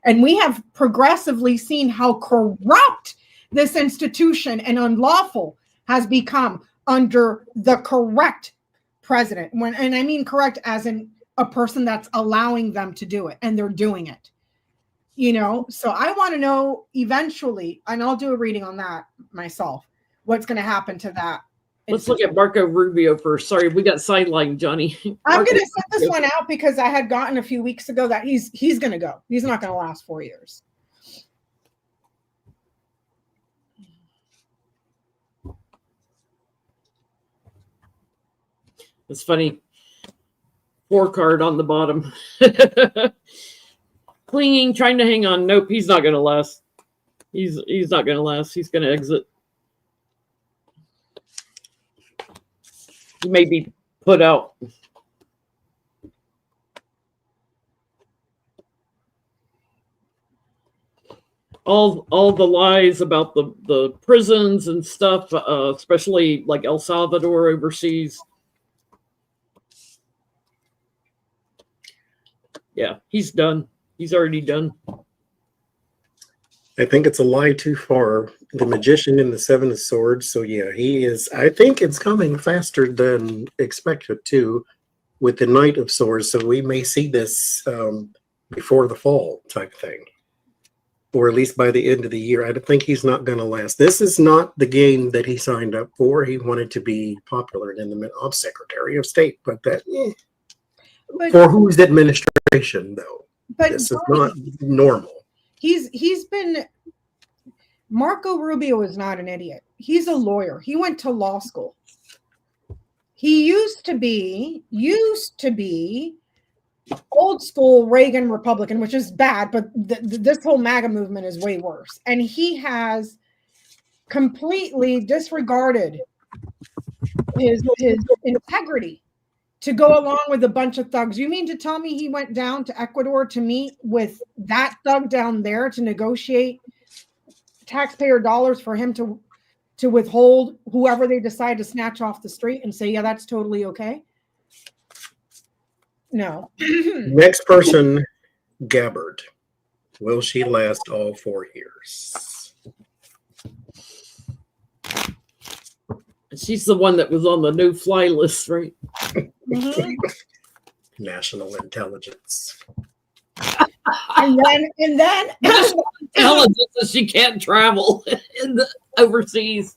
And we have progressively seen how corrupt this institution and unlawful has become under the correct president. And I mean correct as in a person that's allowing them to do it, and they're doing it. So I want to know eventually, and I'll do a reading on that myself, what's going to happen to that. Let's look at Marco Rubio first. Sorry, we got sidelined, Johnny. I'm going to set this one out because I had gotten a few weeks ago that he's going to go. He's not going to last 4 years. It's funny. 4 card on the bottom. Clinging, trying to hang on. Nope, he's not going to last. He's not going to last. He's going to exit. He may be put out. All the lies about the prisons and stuff, especially like El Salvador overseas. Yeah, he's done. He's already done. I think it's a lie too far. The magician in the 7 of Swords. So yeah, he is. I think it's coming faster than expected too, with the Knight of Swords. So we may see this before the fall type thing, or at least by the end of the year. I think he's not going to last. This is not the game that he signed up for. He wanted to be popular in the Secretary of State, but that. For whose administration though? But this is not normal. He's been. Marco Rubio is not an idiot. He's a lawyer. He went to law school. He used to be old school Reagan Republican, which is bad, but this whole MAGA movement is way worse. And he has completely disregarded his integrity. to go along with a bunch of thugs. You mean to tell me he went down to Ecuador to meet with that thug down there to negotiate taxpayer dollars for him to withhold whoever they decide to snatch off the street and say, yeah, that's totally okay? No. Next person, Gabbard. Will she last all 4 years? She's the one that was on the no-fly list, right? Mhm. National intelligence. And then Intelligence that she can't travel in the overseas.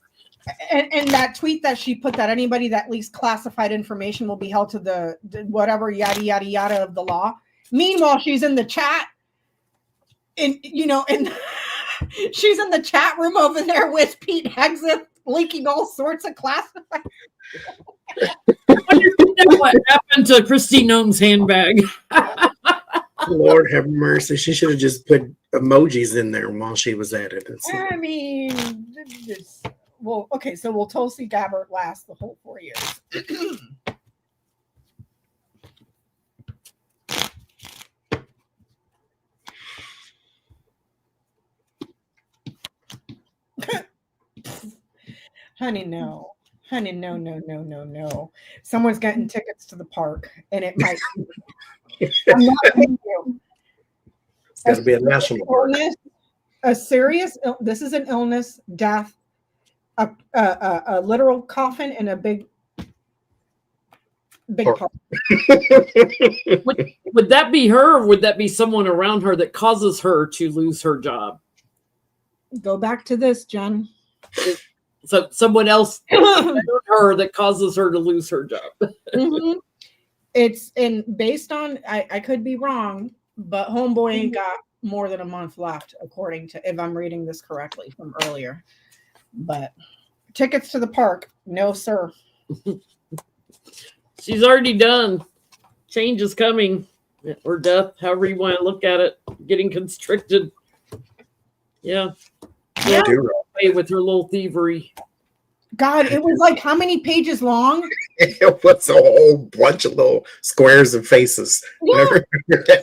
and that tweet that she put that anybody that leaks classified information will be held to the whatever yada yada yada of the law. Meanwhile, she's in the chat, and she's in the chat room over there with Pete Hegseth leaking all sorts of classified. What happened to Christy Nome's handbag? Lord have mercy. She should have just put emojis in there while she was at it. I mean, well, okay, so will Tulsi Gabbard last the whole 4 years? Honey, no. Honey, no, no, no, no, no. Someone's getting tickets to the park, and it might. I'm not kidding you. It's got to be a national park. This is an illness, death, a literal coffin, and a big park. Would that be her, or would that be someone around her that causes her to lose her job? Go back to this, Jen. So someone else around her that causes her to lose her job. Mm-hmm. It's based on I could be wrong, but Homeboy ain't got more than a month left, according to, if I'm reading this correctly from earlier. But tickets to the park, no sir. She's already done. Change is coming, or death, however you want to look at it. Getting constricted. Yeah. Yeah. With her little thievery. God, it was like how many pages long? It was a whole bunch of little squares and faces. Yeah. It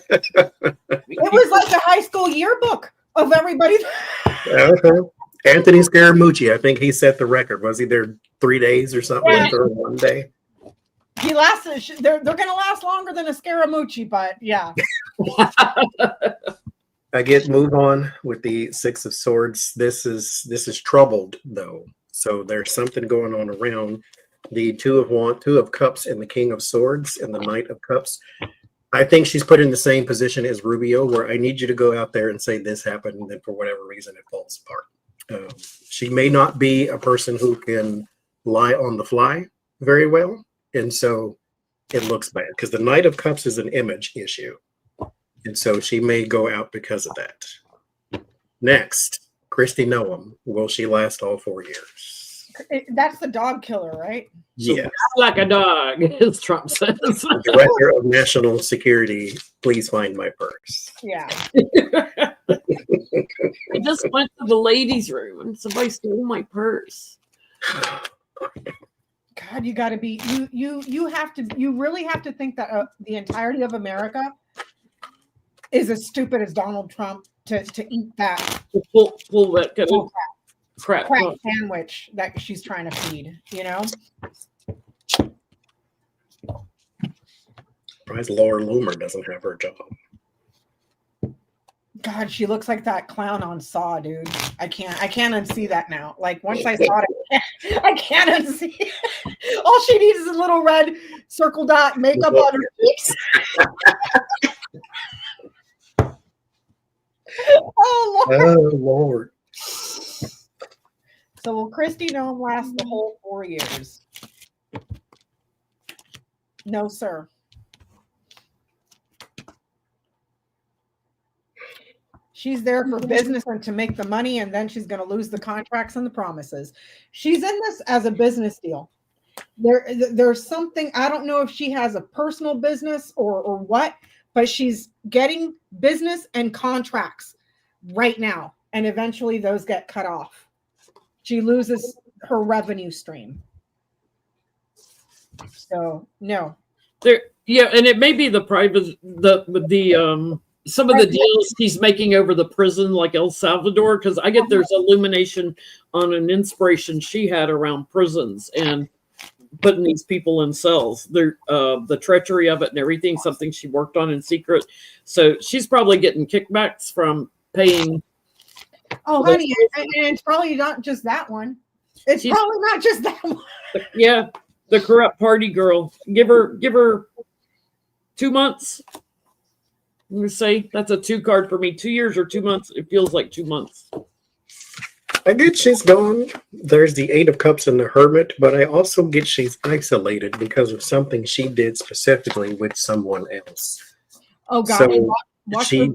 was like a high school yearbook of everybody. Anthony Scaramucci, I think he set the record. Was he there 3 days or something? Yeah. Or 1 day? He lasted. They're going to last longer than a Scaramucci, but yeah. Move on with the 6 of Swords. This is troubled though. So there's something going on around the 2 of Cups and the King of Swords and the Knight of Cups. I think she's put in the same position as Rubio, where I need you to go out there and say this happened, and then for whatever reason it falls apart. She may not be a person who can lie on the fly very well, and so it looks bad because the Knight of Cups is an image issue. And so she may go out because of that. Next, Christy Noem. Will she last all 4 years? That's the dog killer, right? Yes. Like a dog, as Trump says. Director of National Security, please find my purse. Yeah. I just went to the ladies' room and somebody stole my purse. God, you got to be you really have to think that the entirety of America is as stupid as Donald Trump to eat that Pull that kind of crap sandwich that she's trying to feed, you know? Surprised Laura Loomer doesn't have her job. God, she looks like that clown on Saw, dude. I can't unsee that now. Like once I saw it, I can't unsee it. All she needs is a little red circle dot makeup on her cheeks. Oh Lord. Oh Lord. So will Christy Noem last the whole 4 years? No, sir. She's there for business and to make the money, and then she's going to lose the contracts and the promises. She's in this as a business deal. There's something, I don't know if she has a personal business or what, but she's getting business and contracts right now, and eventually those get cut off. She loses her revenue stream. So, no. There, yeah, and it may be the private, some of the deals he's making over the prison, like El Salvador, because I get there's illumination on an inspiration she had around prisons and putting these people in cells. The treachery of it and everything, something she worked on in secret. So she's probably getting kickbacks from paying. Oh, honey, and it's probably not just that one. It's probably not just that one. Yeah, the corrupt party girl. Give her 2 months. I'm gonna say that's a 2 card for me. 2 years or 2 months. It feels like 2 months. I get she's gone. There's the 8 of Cups and the Hermit, but I also get she's isolated because of something she did specifically with someone else. Oh God! So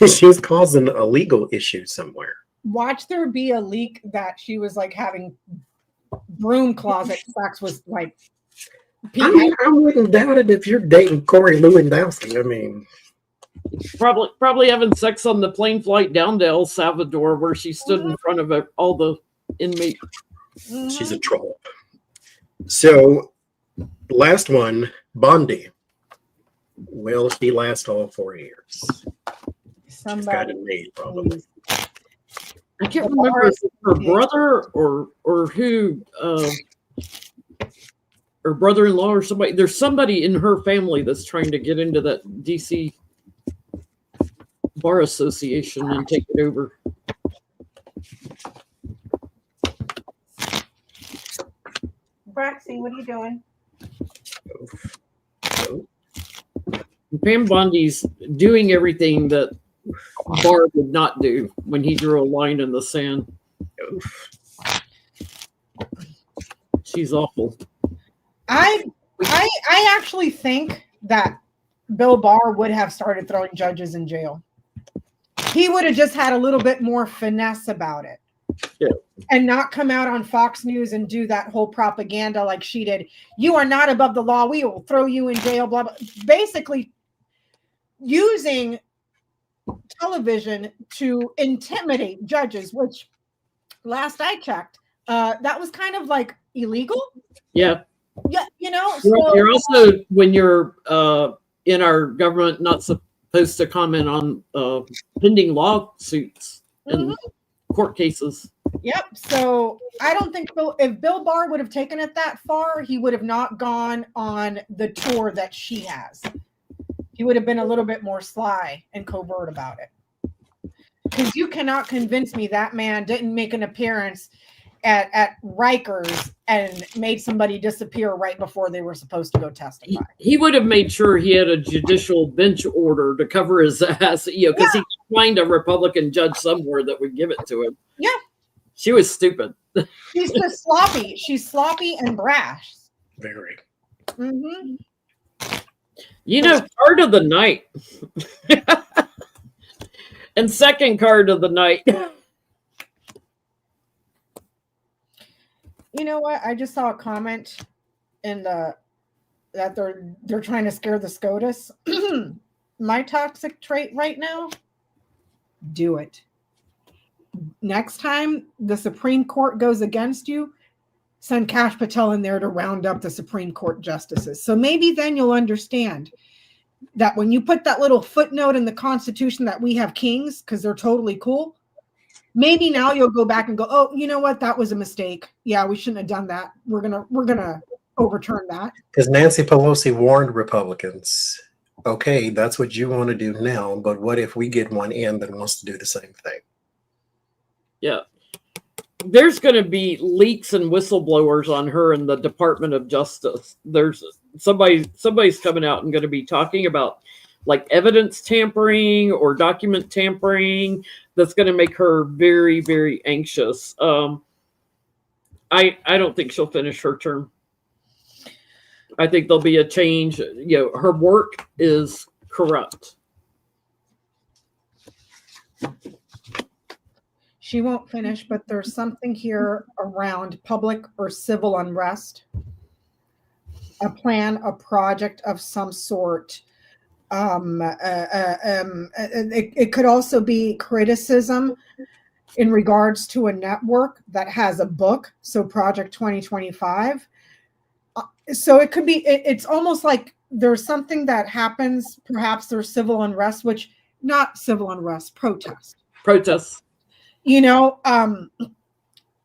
she's causing a legal issue somewhere. Watch there be a leak that she was like having broom closet sex with like. I mean, I wouldn't doubt it if you're dating Corey Lewandowski. I mean, probably having sex on the plane flight down to El Salvador where she stood in front of all the inmates. She's a troll. So, last one, Bondi. Will she last all 4 years? She's got it made, probably. I can't remember if it's her brother or who, or brother-in-law or somebody. There's somebody in her family that's trying to get into that DC Bar Association and take it over. Braxy, what are you doing? Pam Bondi's doing everything that Barr would not do when he drew a line in the sand. She's awful. I actually think that Bill Barr would have started throwing judges in jail. He would have just had a little bit more finesse about it. Yeah. And not come out on Fox News and do that whole propaganda like she did. You are not above the law. We will throw you in jail, blah, blah. Basically using television to intimidate judges, which last I checked, that was kind of like illegal. Yeah. Yeah, You're also, when you're in our government, not supposed to comment on pending lawsuits and court cases. Yep. So I don't think if Bill Barr would have taken it that far, he would have not gone on the tour that she has. He would have been a little bit more sly and covert about it. Because you cannot convince me that man didn't make an appearance at Rikers and made somebody disappear right before they were supposed to go testify. He would have made sure he had a judicial bench order to cover his ass, because he could find a Republican judge somewhere that would give it to him. Yeah. She was stupid. She's just sloppy. She's sloppy and brash. Very. Mm-hmm. Card of the night. And second card of the night. You know what? I just saw a comment in that they're trying to scare the SCOTUS. My toxic trait right now, do it. Next time the Supreme Court goes against you, send Kash Patel in there to round up the Supreme Court justices. So maybe then you'll understand that when you put that little footnote in the Constitution that we have kings because they're totally cool, maybe now you'll go back and go, oh, you know what? That was a mistake. Yeah, we shouldn't have done that. We're gonna overturn that. Because Nancy Pelosi warned Republicans, okay, that's what you want to do now, but what if we get one in that wants to do the same thing? Yeah. There's going to be leaks and whistleblowers on her in the Department of Justice. There's somebody's coming out and going to be talking about like evidence tampering or document tampering. That's going to make her very, very anxious. I don't think she'll finish her term. I think there'll be a change. Her work is corrupt. She won't finish, but there's something here around public or civil unrest, a plan, a project of some sort. It could also be criticism in regards to a network that has a book. So Project 2025. So it could be, it's almost like there's something that happens, perhaps there's civil unrest, which not civil unrest, protest, Protests.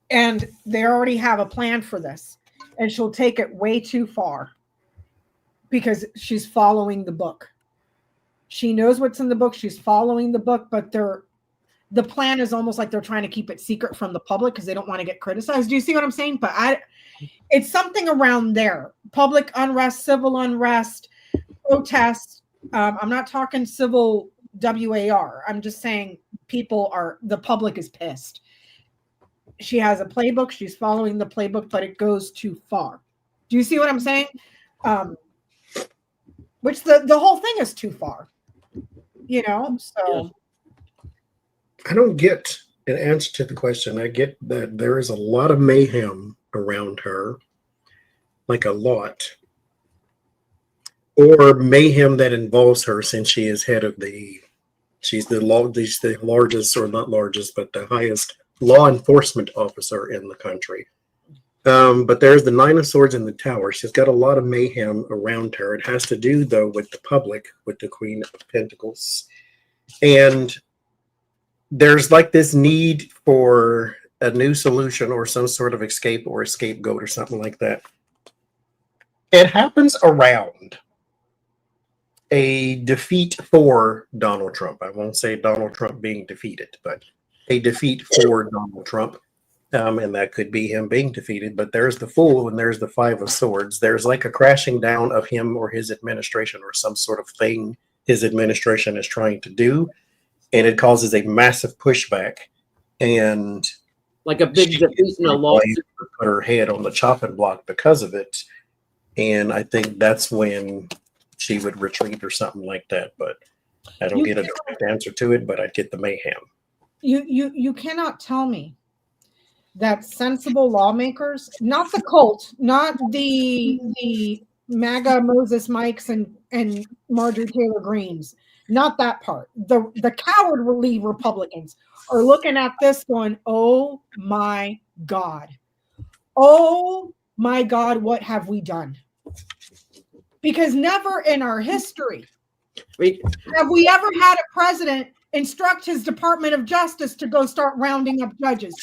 And they already have a plan for this, and she'll take it way too far because she's following the book. She knows what's in the book. She's following the book, but the plan is almost like they're trying to keep it secret from the public because they don't want to get criticized. Do you see what I'm saying? But it's something around there. Public unrest, civil unrest, protests. I'm not talking civil WAR. I'm just saying the public is pissed. She has a playbook. She's following the playbook, but it goes too far. Do you see what I'm saying? Which the whole thing is too far, so. I don't get an answer to the question. I get that there is a lot of mayhem around her, like a lot, or mayhem that involves her since she is head of she's the largest, or not largest, but the highest law enforcement officer in the country. But there's the Nine of Swords in the Tower. She's got a lot of mayhem around her. It has to do, though, with the public, with the Queen of Pentacles. And there's like this need for a new solution or some sort of escape or a scapegoat or something like that. It happens around a defeat for Donald Trump. I won't say Donald Trump being defeated, but a defeat for Donald Trump. And that could be him being defeated. But there's the Fool and there's the Five of Swords. There's like a crashing down of him or his administration or some sort of thing his administration is trying to do. And it causes a massive pushback, and like a big defeat in a lawsuit. Put her head on the chopping block because of it, and I think that's when she would retreat or something like that. But I don't get a direct answer to it, but I get the mayhem. You cannot tell me that sensible lawmakers, not the cult, not the MAGA Moses Mikes and Marjorie Taylor Greens. Not that part. The cowardly Republicans are looking at this going, oh my God. Oh my God, what have we done? Because never in our history have we ever had a president instruct his Department of Justice to go start rounding up judges.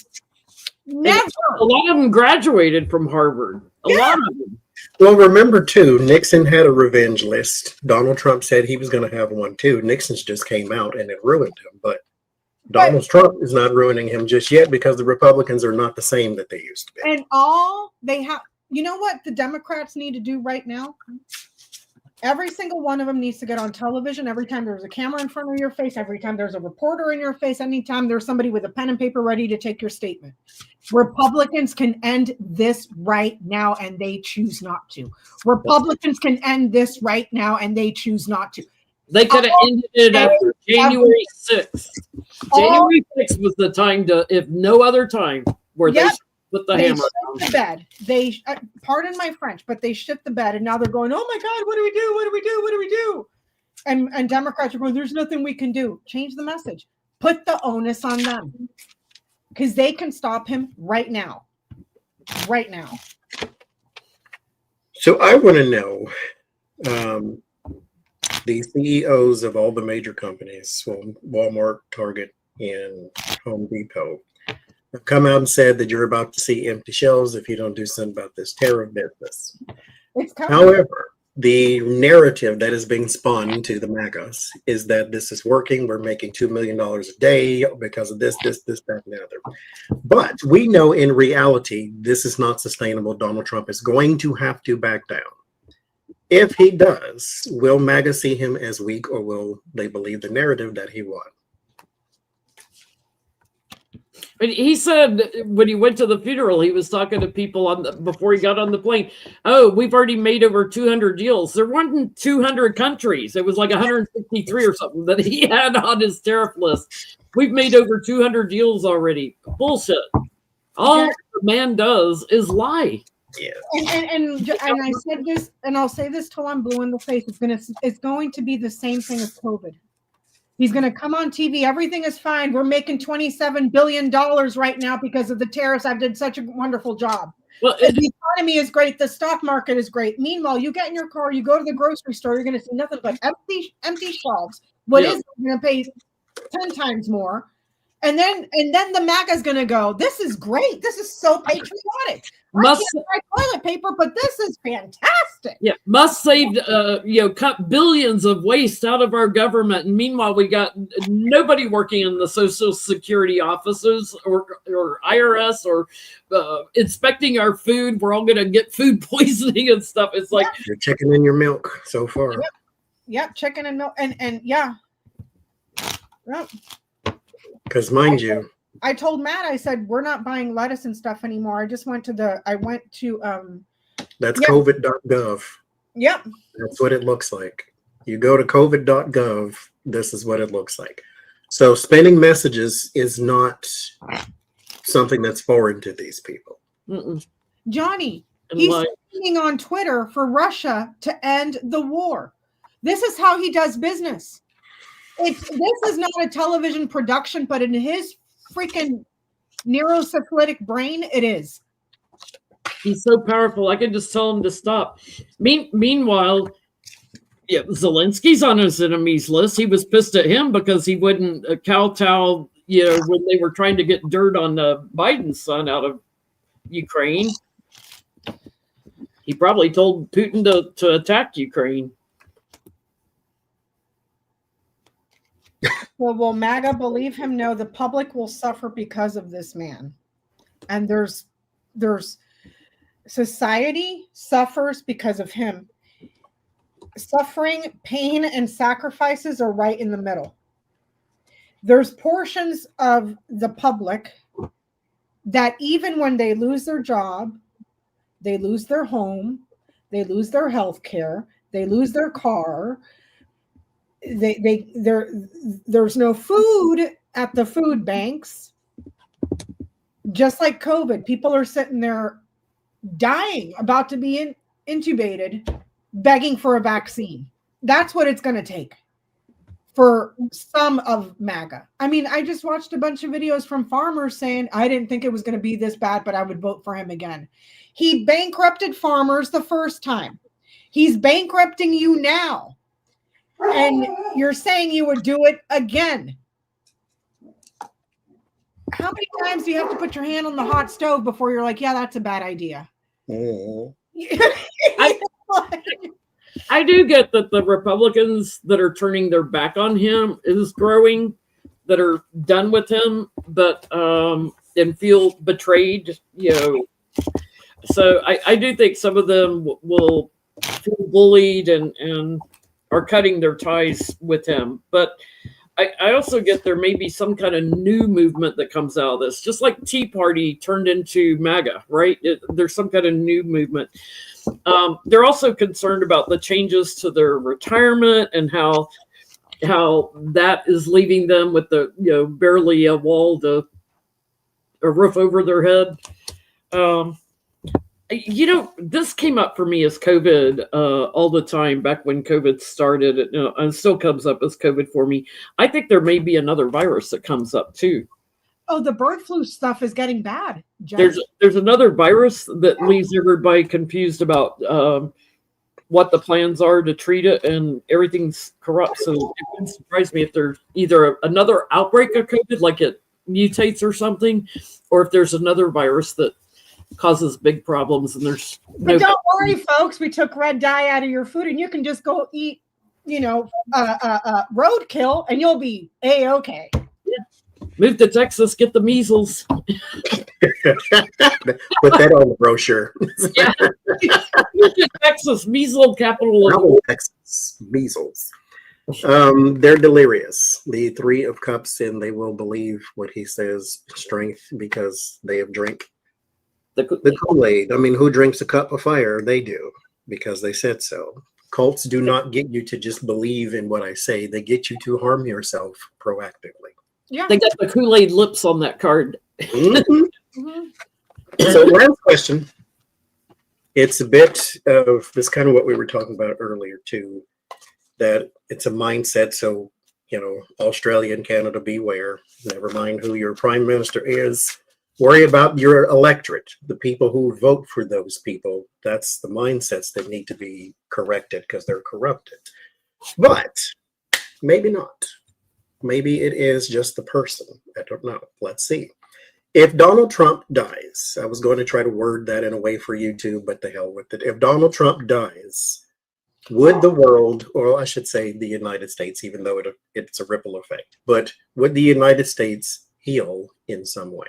Never. A lot of them graduated from Harvard. A lot of them. Well, remember, too, Nixon had a revenge list. Donald Trump said he was going to have one, too. Nixon's just came out and it ruined him. But Donald Trump is not ruining him just yet because the Republicans are not the same that they used to be. And all they have, you know what the Democrats need to do right now? Every single one of them needs to get on television every time there's a camera in front of your face, every time there's a reporter in your face, anytime there's somebody with a pen and paper ready to take your statement. Republicans can end this right now, and they choose not to. Republicans can end this right now, and they choose not to. They could have ended it after January 6th. January 6th was the time to, if no other time, where they put the hammer down. The bed. They, pardon my French, but they shit the bed, and now they're going, oh my God, what do we do? What do we do? What do we do? And Democrats are going, there's nothing we can do. Change the message. Put the onus on them. Because they can stop him right now. Right now. So I want to know, the CEOs of all the major companies, Walmart, Target, and Home Depot, have come out and said that you're about to see empty shelves if you don't do something about this tariff business. However, the narrative that is being spun to the MAGAs is that this is working. We're making $2 million a day because of this, that, and the other. But we know in reality, this is not sustainable. Donald Trump is going to have to back down. If he does, will MAGA see him as weak, or will they believe the narrative that he won? He said when he went to the funeral, he was talking to people before he got on the plane. Oh, we've already made over 200 deals. There weren't 200 countries. It was like 153 or something that he had on his tariff list. We've made over 200 deals already. Bullshit. All the man does is lie. Yeah. And I said this, and I'll say this till I'm blue in the face. It's going to be the same thing as COVID. He's going to come on TV. Everything is fine. We're making $27 billion right now because of the tariffs. I did such a wonderful job. Well, The economy is great. The stock market is great. Meanwhile, you get in your car, you go to the grocery store, you're going to see nothing but empty shelves. What is going to pay 10 times more? And then the MAGA is going to go, this is great. This is so patriotic. I can't buy toilet paper, but this is fantastic. Yeah, must save, cut billions of waste out of our government. And meanwhile, we got nobody working in the Social Security offices or IRS or inspecting our food. We're all going to get food poisoning and stuff. It's like your chicken and your milk so far. Yep, chicken and milk. And yeah. Yep. Because mind you, I told Matt, I said, we're not buying lettuce and stuff anymore. I went to that's COVID.gov. Yep. That's what it looks like. You go to COVID.gov, this is what it looks like. So spamming messages is not something that's foreign to these people. Mm-mm. Johnny, he's speaking on Twitter for Russia to end the war. This is how he does business. This is not a television production, but in his freaking neurosyphilitic brain, it is. He's so powerful. I can just tell him to stop. Meanwhile, Zelensky's on his enemies list. He was pissed at him because he wouldn't kowtow, when they were trying to get dirt on Biden's son out of Ukraine. He probably told Putin to attack Ukraine. Well, will MAGA believe him? No, the public will suffer because of this man. And there's society suffers because of him. Suffering, pain, and sacrifices are right in the middle. There's portions of the public that even when they lose their job, they lose their home, they lose their health care, they lose their car, there's no food at the food banks. Just like COVID, people are sitting there dying, about to be intubated, begging for a vaccine. That's what it's going to take for some of MAGA. I mean, I just watched a bunch of videos from farmers saying, I didn't think it was going to be this bad, but I would vote for him again. He bankrupted farmers the first time. He's bankrupting you now. And you're saying you would do it again. How many times do you have to put your hand on the hot stove before you're like, yeah, that's a bad idea? I do get that the Republicans that are turning their back on him is growing, that are done with him, but and feel betrayed, So I do think some of them will feel bullied and are cutting their ties with him. But I also get there may be some kind of new movement that comes out of this, just like Tea Party turned into MAGA, right? There's some kind of new movement. They're also concerned about the changes to their retirement and how that is leaving them with the barely a wall a roof over their head. This came up for me as COVID all the time back when COVID started, and still comes up as COVID for me. I think there may be another virus that comes up too. Oh, the bird flu stuff is getting bad. There's another virus that leaves everybody confused about what the plans are to treat it, and everything's corrupt. So it wouldn't surprise me if there's either another outbreak of COVID, like it mutates or something, or if there's another virus that causes big problems. And there's but don't worry, folks, we took red dye out of your food, and you can just go eat roadkill and you'll be a-okay. Move to Texas, get the measles. Put that on the brochure. Yeah. Move to Texas, measles capital of Texas, measles. They're delirious. The Three of Cups, and they will believe what he says, strength, because they have drank the Kool-Aid. I mean, who drinks a cup of fire? They do, because they said so. Cults do not get you to just believe in what I say. They get you to harm yourself proactively. Yeah. They got the Kool-Aid lips on that card. Mm-hmm. Mm-hmm. So last question. It's a bit of this kind of what we were talking about earlier too, that it's a mindset. So, Australia and Canada, beware. Never mind who your prime minister is. Worry about your electorate, the people who vote for those people. That's the mindsets that need to be corrected because they're corrupted. But maybe not. Maybe it is just the person. I don't know. Let's see. If Donald Trump dies, I was going to try to word that in a way for you too, but the hell with it. If Donald Trump dies, would the world, or I should say the United States, even though it's a ripple effect, but would the United States heal in some way?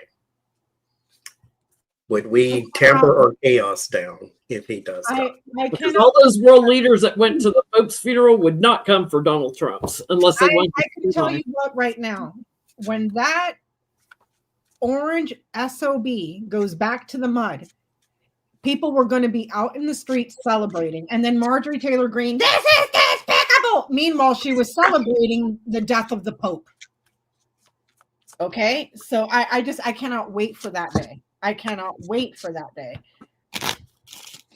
Would we tamper our chaos down if he does die? Because all those world leaders that went to the Pope's funeral would not come for Donald Trump's unless they went. I can tell you what right now, when that orange SOB goes back to the mud, people were going to be out in the streets celebrating. And then Marjorie Taylor Greene, this is despicable. Meanwhile, she was celebrating the death of the Pope. Okay. So I cannot wait for that day. I cannot wait for that day.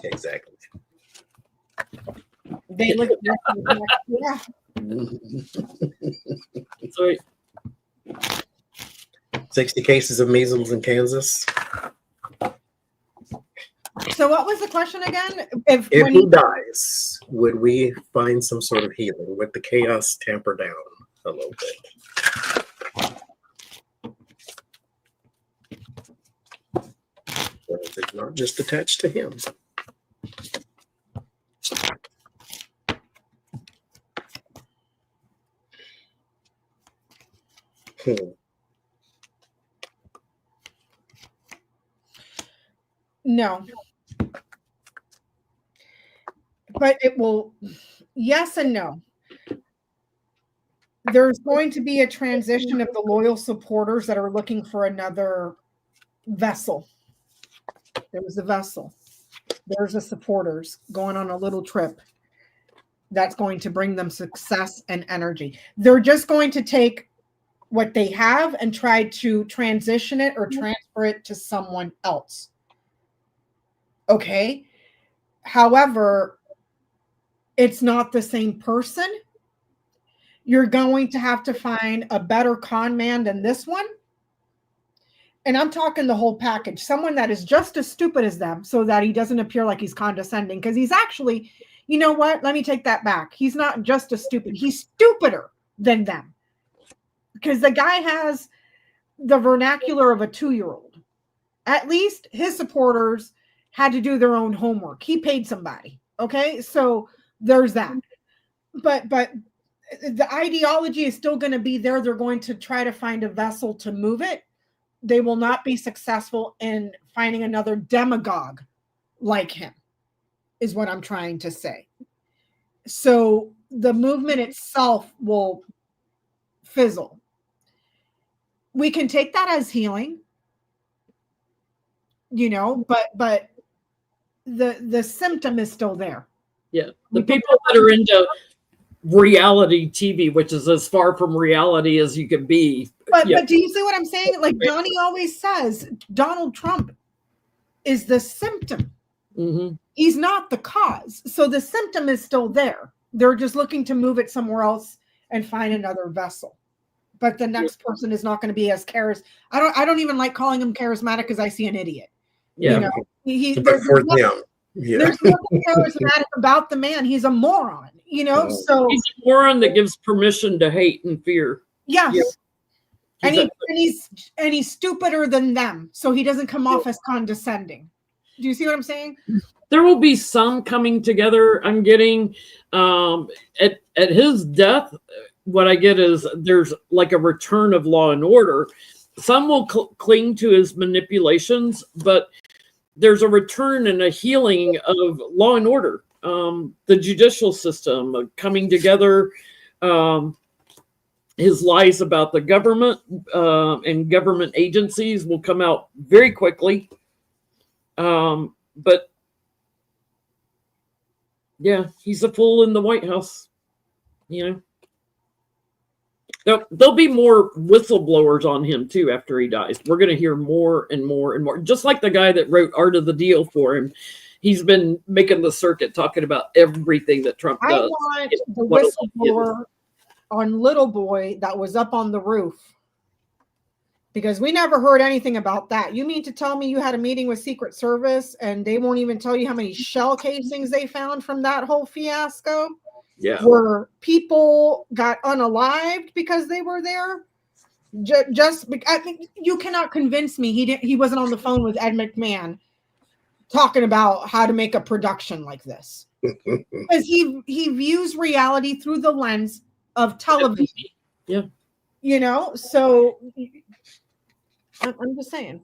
Exactly. They look yeah. Sorry. 60 cases of measles in Kansas. So what was the question again? If he dies, would we find some sort of healing? Would the chaos tamper down a little bit? Or is it not just attached to him? No. But it will, yes and no. There's going to be a transition of the loyal supporters that are looking for another vessel. There was a vessel. There's the supporters going on a little trip that's going to bring them success and energy. They're just going to take what they have and try to transition it or transfer it to someone else. Okay. However, it's not the same person. You're going to have to find a better con man than this one. And I'm talking the whole package. Someone that is just as stupid as them so that he doesn't appear like he's condescending. Because he's actually, you know what? Let me take that back. He's not just as stupid. He's stupider than them. Because the guy has the vernacular of a 2-year-old. At least his supporters had to do their own homework. He paid somebody. Okay. So there's that. But the ideology is still going to be there. They're going to try to find a vessel to move it. They will not be successful in finding another demagogue like him, is what I'm trying to say. So the movement itself will fizzle. We can take that as healing, you know, but the symptom is still there. Yeah. The people that are into reality TV, which is as far from reality as you can be. But do you see what I'm saying? Like Donnie always says, Donald Trump is the symptom. Mm-hmm. He's not the cause. So the symptom is still there. They're just looking to move it somewhere else and find another vessel. But the next person is not going to be as charismatic. I don't even like calling him charismatic because I see an idiot. Yeah. You know, there's nothing charismatic about the man. He's a moron, you know. So he's a moron that gives permission to hate and fear. Yes. Yeah. And he's stupider than them, so he doesn't come off as condescending. Do you see what I'm saying? There will be some coming together. I'm getting at his death. What I get is there's like a return of law and order. Some will cling to his manipulations, but there's a return and a healing of law and order. The judicial system coming together. His lies about the government and government agencies will come out very quickly. But yeah, he's a fool in the White House. You know, there'll be more whistleblowers on him too after he dies. We're going to hear more and more and more. Just like the guy that wrote Art of the Deal for him. He's been making the circuit talking about everything that Trump does. I want the whistleblower on Little Boy that was up on the roof, because we never heard anything about that. You mean to tell me you had a meeting with Secret Service and they won't even tell you how many shell casings they found from that whole fiasco? Yeah. Where people got unalived because they were there? I think you cannot convince me he wasn't on the phone with Ed McMahon talking about how to make a production like this. Because he views reality through the lens of television. Yeah. You know, so I'm just saying.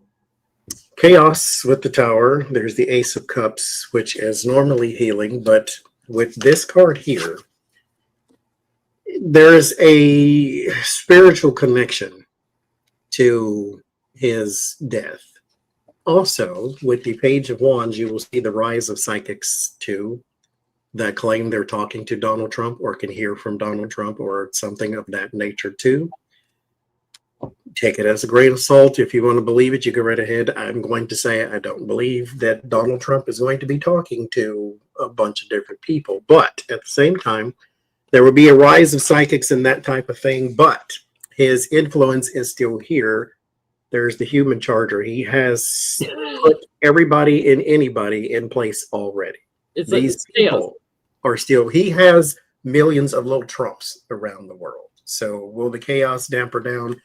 Chaos with the Tower. There's the Ace of Cups, which is normally healing, but with this card here, there's a spiritual connection to his death. Also, with the Page of Wands, you will see the rise of psychics too, that claim they're talking to Donald Trump or can hear from Donald Trump or something of that nature too. Take it as a grain of salt. If you want to believe it, you go right ahead. I'm going to say I don't believe that Donald Trump is going to be talking to a bunch of different people. But at the same time, there will be a rise of psychics and that type of thing. But his influence is still here. There's the human charger. He has put everybody and anybody in place already. These people are still, he has millions of little Trumps around the world. So will the chaos damper down?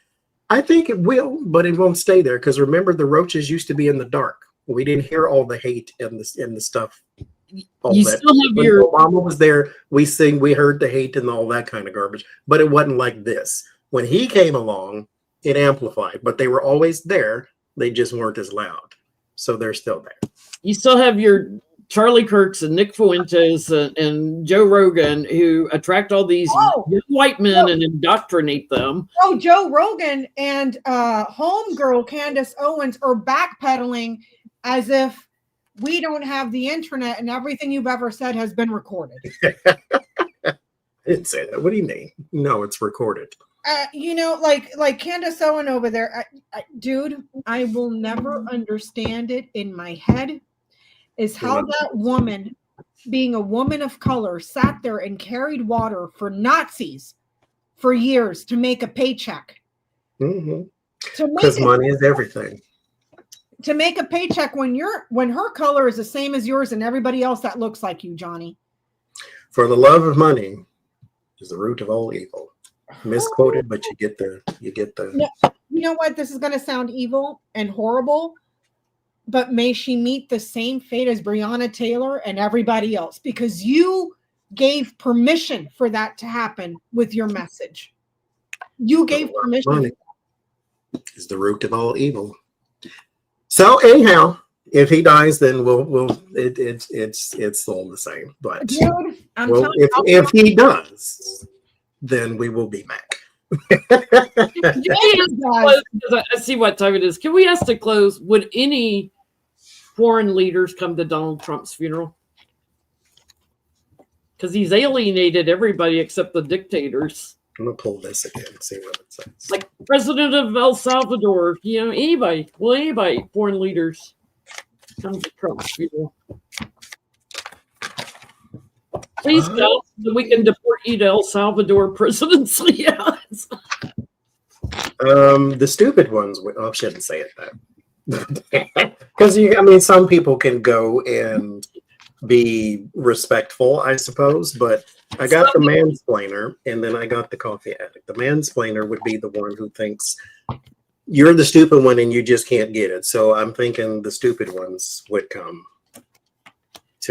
I think it will, but it won't stay there, because remember, the roaches used to be in the dark. We didn't hear all the hate and the stuff. You still have when your Obama was there, we heard the hate and all that kind of garbage, but it wasn't like this. When he came along, it amplified, but they were always there. They just weren't as loud. So they're still there. You still have your Charlie Kirks and Nick Fuentes and Joe Rogan, who attract all these young white men and indoctrinate them. Oh, Joe Rogan and homegirl Candace Owens are backpedaling as if we don't have the internet and everything you've ever said has been recorded. I didn't say that. What do you mean? No, it's recorded. You know, like Candace Owen over there, dude, I will never understand it in my head. Is how that woman, being a woman of color, sat there and carried water for Nazis for years to make a paycheck. Because money is everything. To make a paycheck when her color is the same as yours and everybody else that looks like you, Johnny. For the love of money is the root of all evil. Misquoted, but you get the. You know what? This is going to sound evil and horrible. But may she meet the same fate as Breonna Taylor and everybody else, because you gave permission for that to happen with your message. You gave permission. Money is the root of all evil. So anyhow, if he dies, then it's all the same. But dude, if he does, then we will be back. I see what time it is. Can we ask to close? Would any foreign leaders come to Donald Trump's funeral? Because he's alienated everybody except the dictators. I'm gonna pull this again and see what it says. Like President of El Salvador, you know, anybody, foreign leaders come to Trump's funeral. Please come so that we can deport you to El Salvador presidency. The stupid ones. I shouldn't say it that, because some people can go and be respectful, I suppose. But I got the mansplainer, and then I got the coffee addict. The mansplainer would be the one who thinks you're the stupid one and you just can't get it. So I'm thinking the stupid ones would come.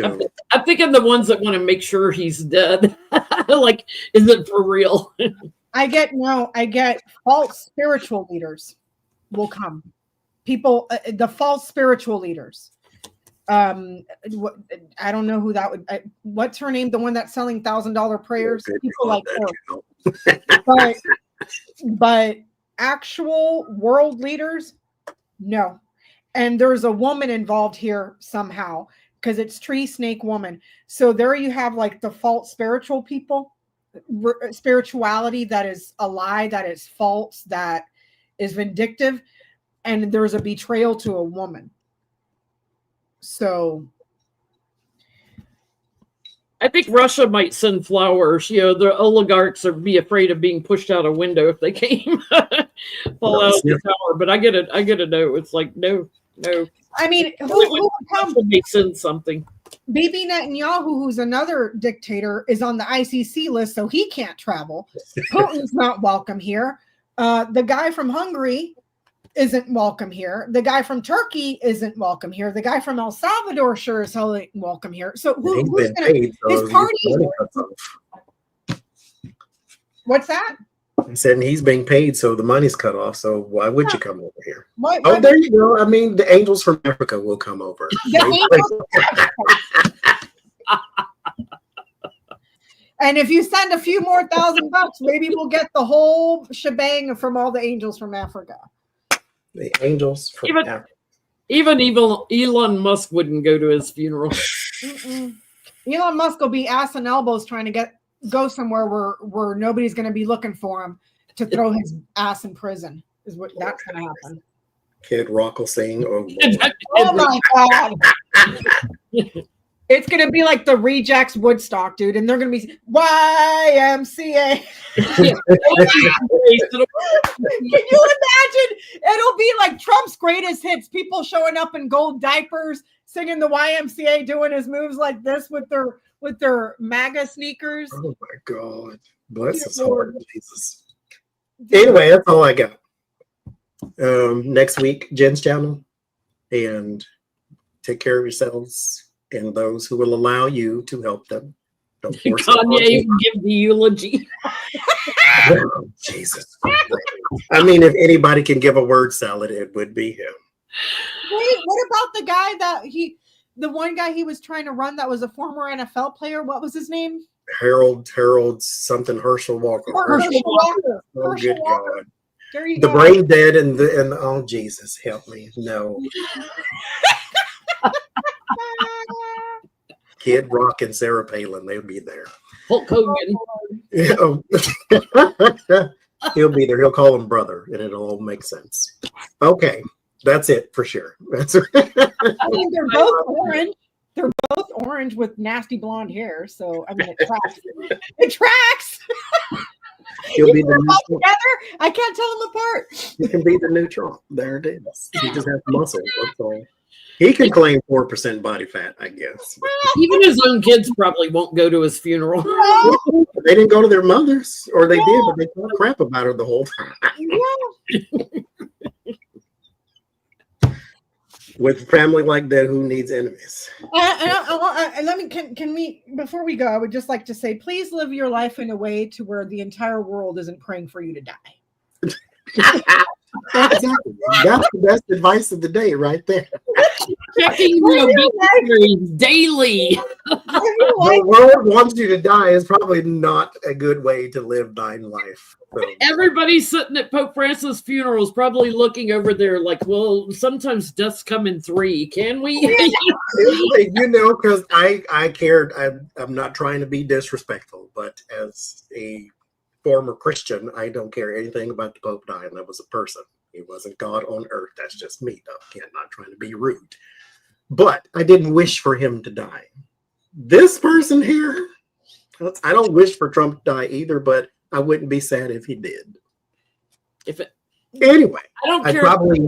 I'm thinking the ones that want to make sure he's dead. Like, is it for real? I get false spiritual leaders will come. People, the false spiritual leaders. I don't know who that would. What's her name? The one that's selling $1,000 prayers. People like her. But actual world leaders, no. And there's a woman involved here somehow, because it's Tree Snake Woman. So there you have like the false spiritual people, spirituality that is a lie, that is false, that is vindictive, and there's a betrayal to a woman. So I think Russia might send flowers. You know, the oligarchs would be afraid of being pushed out a window if they came fall out of the tower. But I get it. I get a no. It's like no. I mean, who would come? They send something. Bibi Netanyahu, who's another dictator, is on the ICC list, so he can't travel. Putin's not welcome here. The guy from Hungary isn't welcome here. The guy from Turkey isn't welcome here. The guy from El Salvador sure as hell ain't welcome here. So who's going to his party? What's that? He said he's being paid, so the money's cut off. So why would you come over here? Why there you go. I mean, the angels from Africa will come over. And if you send a few more $1,000, maybe we'll get the whole shebang from all the angels from Africa. The angels from Africa. Even Elon Musk wouldn't go to his funeral. Elon Musk will be ass and elbows trying to go somewhere where nobody's going to be looking for him to throw his ass in prison. Is what that's going to happen. Kid Rock will sing. Oh my God. It's going to be like the Rejects Woodstock, dude. And they're going to be YMCA. Can you imagine? It'll be like Trump's greatest hits. People showing up in gold diapers, singing the YMCA, doing his moves like this with their MAGA sneakers. Oh my God. Bless his heart, Jesus. Anyway, that's all I got. Next week, Jen's channel. And take care of yourselves and those who will allow you to help them. Don't force Kanye give the eulogy. Oh, Jesus. I mean, if anybody can give a word salad, it would be him. Wait, what about the guy the one guy he was trying to run that was a former NFL player? What was his name? Harold something Herschel Walker. Herschel Walker. Oh, good God. There you the go. brain dead and oh Jesus, help me. No. Kid Rock and Sarah Palin, they would be there. Hulk Hogan. He'll be there. He'll call him brother, and it'll all make sense. Okay, that's it for sure. That's I mean, they're both orange. They're both orange with nasty blonde hair. So I mean, it tracks. It tracks. He'll be the new together. I can't tell them apart. He can be the new Trump. There it is. He just has muscle. That's all. He can claim 4% body fat, I guess. Even his own kids probably won't go to his funeral. They didn't go to their mothers, or they did, but they talked crap about her the whole time. With family like that, who needs enemies? Can we, before we go, I would just like to say, please live your life in a way to where the entire world isn't praying for you to die. Exactly. That's the best advice of the day right there. Checking your obituaries daily. The world wants you to die is probably not a good way to live thine life. So. Everybody sitting at Pope Francis' funeral is probably looking over there like, well, sometimes deaths come in 3. Can we? You know, because I cared. I'm not trying to be disrespectful, but as a former Christian, I don't care anything about the Pope dying. That was a person. He wasn't God on earth. That's just me, though. I'm not trying to be rude. But I didn't wish for him to die. This person here, I don't wish for Trump to die either, but I wouldn't be sad if he did. Anyway, I'd probably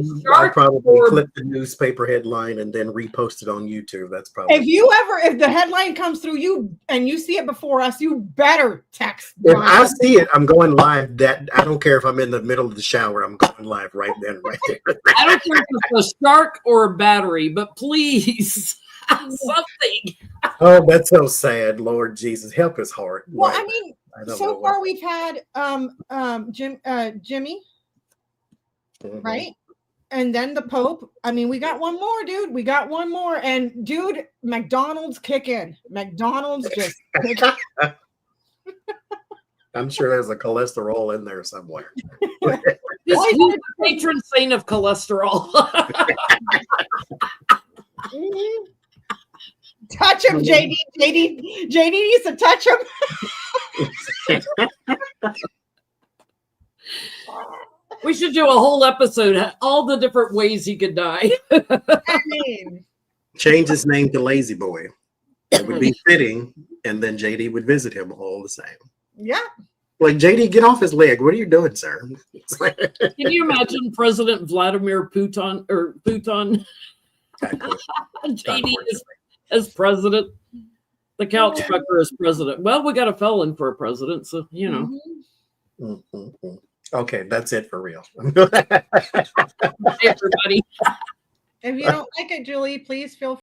clip the newspaper headline and then repost it on YouTube. That's probably if the headline comes through you and you see it before us, you better text. If I see it, I'm going live. That I don't care if I'm in the middle of the shower. I'm going live right then, right there. I don't care if it's a shark or a battery, but please something. Oh, that's so sad. Lord Jesus, help his heart. Well, I mean, so far we've had Jimmy. Right? And then the Pope. I mean, we got one more, dude. We got one more. And dude, McDonald's kick in. McDonald's just kick in. I'm sure there's a cholesterol in there somewhere. He's the patron saint of cholesterol. Touch him, JD. JD needs to touch him. We should do a whole episode, all the different ways he could die. I mean, change his name to Lazy Boy. It would be fitting, and then JD would visit him all the same. Yeah. Like, JD, get off his leg. What are you doing, sir? Can you imagine President Vladimir Putin JD as president? The couch fucker is president. Well, we got a felon for a president, so you know. Mm-hmm. Okay, that's it for real. Everybody. If you don't like it, Julie, please feel